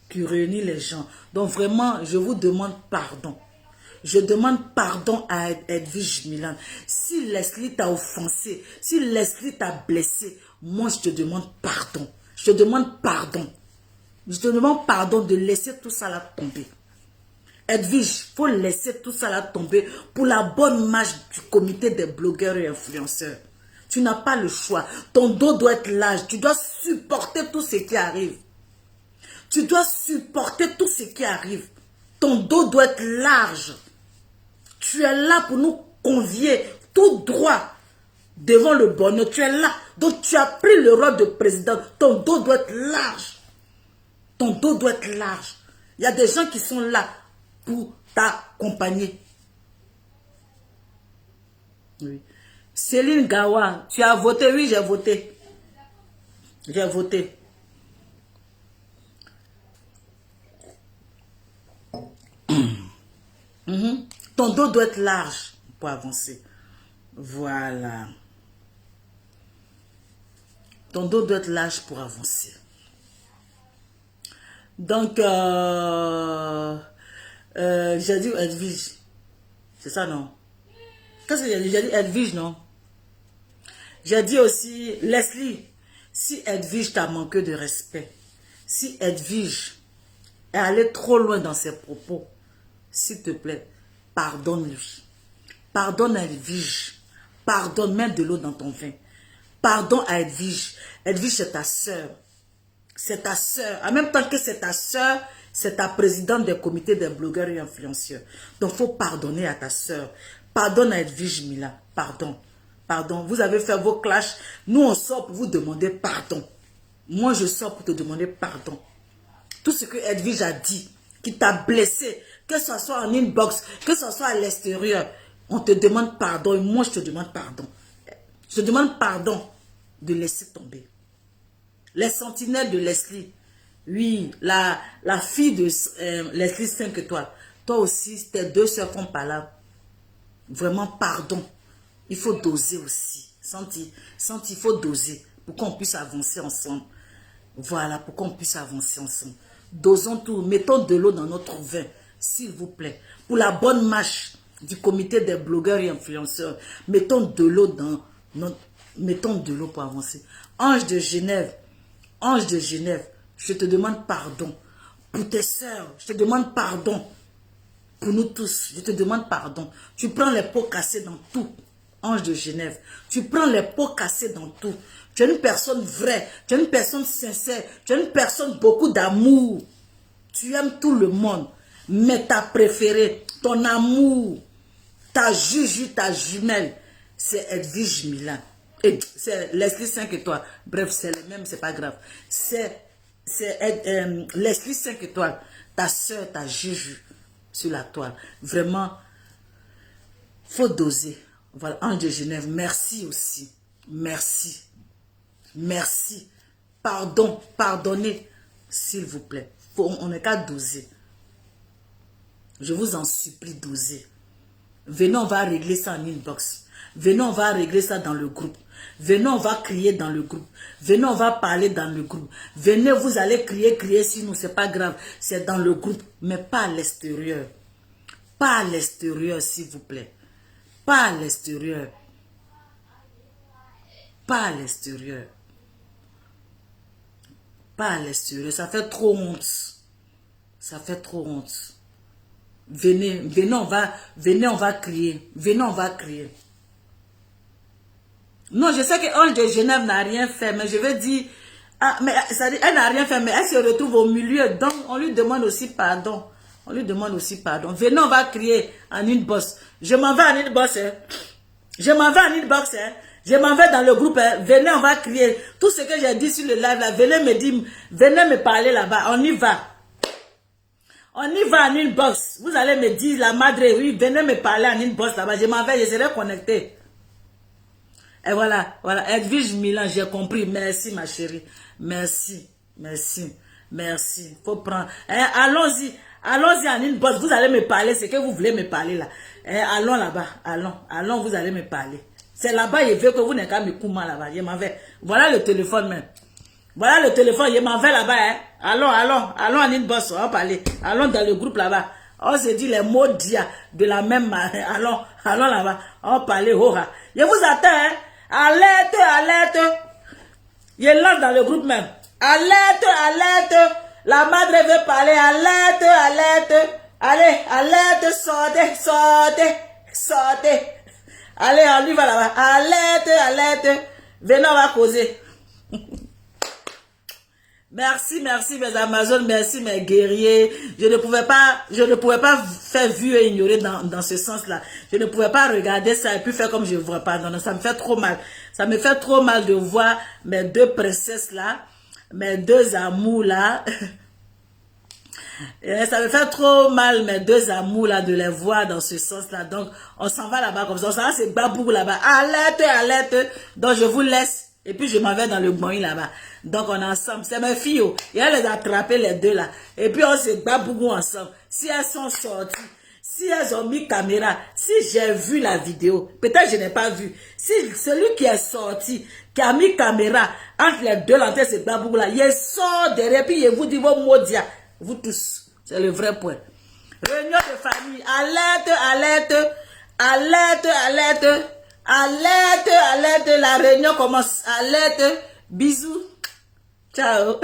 Qui réunit les gens. Donc, vraiment, je vous demande pardon. Je demande pardon à Edwige Milan. Si Leslie t'a offensé, si Leslie t'a blessé, moi je te demande pardon. Je te demande pardon. Je te demande pardon de laisser tout ça là tomber. Edwige, il faut laisser tout ça là tomber pour la bonne marche du comité des blogueurs et influenceurs. Tu n'as pas le choix. Ton dos doit être large. Tu dois supporter tout ce qui arrive. Tu dois supporter tout ce qui arrive. Ton dos doit être large. Tu es là pour nous convier tout droit devant le bonheur. Tu es là. Donc tu as pris le rôle de président. Ton dos doit être large. Ton dos doit être large. Il y a des gens qui sont là pour t'accompagner. Oui. Céline Gawa, tu as voté? Oui, j'ai voté. J'ai voté. Ton dos doit être large pour avancer. Voilà. Ton dos doit être large pour avancer. Donc, j'ai dit Edwige. C'est ça, non? Qu'est-ce que j'ai dit? J'ai dit Edwige, non? J'ai dit aussi, Leslie, si Edwige t'a manqué de respect, si Edwige est allée trop loin dans ses propos, s'il te plaît, pardonne-lui. Pardonne à Edwige. Pardonne, mets de l'eau dans ton vin. Pardonne à Edwige. Edwige, c'est ta soeur. C'est ta soeur. En même temps que c'est ta soeur, c'est ta présidente des comités des blogueurs et influenceurs. Donc, il faut pardonner à ta soeur. Pardonne à Edwige Mila. Pardon. Pardon. Vous avez fait vos clashs. Nous, on sort pour vous demander pardon. Moi, je sors pour te demander pardon. Tout ce que Edwige a dit, qui t'a blessé, que ce soit en inbox, que ce soit à l'extérieur, on te demande pardon et moi, je te demande pardon. Je te demande pardon de laisser tomber. Les sentinelles de Leslie, oui, la fille de Leslie 5 étoiles, toi aussi, tes deux soeurs font par là. Vraiment, pardon. Il faut doser aussi. Senti, il faut doser pour qu'on puisse avancer ensemble. Voilà, pour qu'on puisse avancer ensemble. Dosons tout, mettons de l'eau dans notre vin, s'il vous plaît. Pour la bonne marche du comité des blogueurs et influenceurs, mettons de l'eau dans notre... Mettons de l'eau pour avancer. Ange de Genève, je te demande pardon. Pour tes sœurs, je te demande pardon. Pour nous tous, je te demande pardon. Tu prends les pots cassés dans tout. Ange de Genève, tu prends les pots cassés dans tout. Tu es une personne vraie, tu es une personne sincère, tu es une personne beaucoup d'amour. Tu aimes tout le monde, mais ta préférée, ton amour, ta juju, ta jumelle, c'est Edwige Milan. C'est Leslie 5 étoiles. Bref, c'est le même, c'est pas grave. C'est Leslie 5 étoiles. Ta soeur, ta juju sur la toile. Vraiment, faut doser. Voilà, Ange de Genève, merci aussi. Merci. Merci. Pardon, pardonnez, s'il vous plaît. On n'est qu'à doser. Je vous en supplie, doser. Venez, on va régler ça en inbox. Venez, on va régler ça dans le groupe. Venez, on va crier dans le groupe. Venez, on va parler dans le groupe. Venez, vous allez crier sur nous, c'est pas grave. C'est dans le groupe, mais pas à l'extérieur. Pas à l'extérieur, s'il vous plaît. Pas à l'extérieur. Pas à l'extérieur. Pas à l'extérieur. Ça fait trop honte. Ça fait trop honte. Venez, on va crier. Venez, on va crier. Non, je sais que Ange de Genève n'a rien fait, mais je veux dire, mais elle n'a rien fait, mais elle se retrouve au milieu, donc on lui demande aussi pardon. On lui demande aussi pardon. Venez, on va crier en inbox. Je m'en vais en inbox. Je m'en vais en inbox. Je m'en vais dans le groupe. Venez, on va crier. Tout ce que j'ai dit sur le live, là, venez me dire, venez me parler là-bas. On y va. On y va en inbox. Vous allez me dire, la madre, oui, venez me parler en inbox là-bas. Je m'en vais, je serai connecté. Et voilà, voilà. Edwige Milan, j'ai compris. Merci, ma chérie. Merci, merci, merci. Faut prendre. Allons-y. Allons-y en inbox. Vous allez me parler. C'est que vous voulez me parler là. Allons là-bas. Allons, vous allez me parler. C'est là-bas, il veut que vous n'ayez qu'à me couper là-bas. Je m'en vais. Voilà le téléphone même. Voilà le téléphone. Je m'en vais là-bas. Allons en inbox. On va parler. Allons dans le groupe là-bas. On se dit les mots dia de la même manière. Allons là-bas. On va parler. Je vous attends. Alerte. Je lance dans le groupe même. Alerte. La madre veut parler. Alerte. Allez, alerte, sortez, sortez, sortez. Allez, on y va là-bas. Alerte, alerte. Venez, on va causer. Merci, merci mes Amazones, merci mes guerriers. Je ne pouvais pas faire vu et ignorer dans ce sens-là. Je ne pouvais pas regarder ça et puis faire comme je ne vois pas. Non, non, ça me fait trop mal. Ça me fait trop mal de voir mes deux princesses là, mes deux amours là. Et ça me fait trop mal mes deux amours là de les voir dans ce sens-là. Donc, on s'en va là-bas comme ça. On s'en va, c'est Babou là-bas. Alerte, alerte. Donc, je vous laisse. Et puis, je m'en vais dans le moyen là-bas. Donc, on est ensemble. C'est mes filles. Oh. Et elle les a attrapées les deux là. Et puis, on se Babou ensemble. Si elles sont sorties, si elles ont mis caméra, si j'ai vu la vidéo, peut-être je n'ai pas vu. Si celui qui est sorti, qui a mis caméra entre les deux lanternes, c'est Babou là, il sort derrière, puis il vous dit vos mots dia. Vous tous, c'est le vrai point. Réunion de famille, alerte, alerte, alerte, alerte, alerte, alerte, la réunion commence, alerte, bisous, ciao.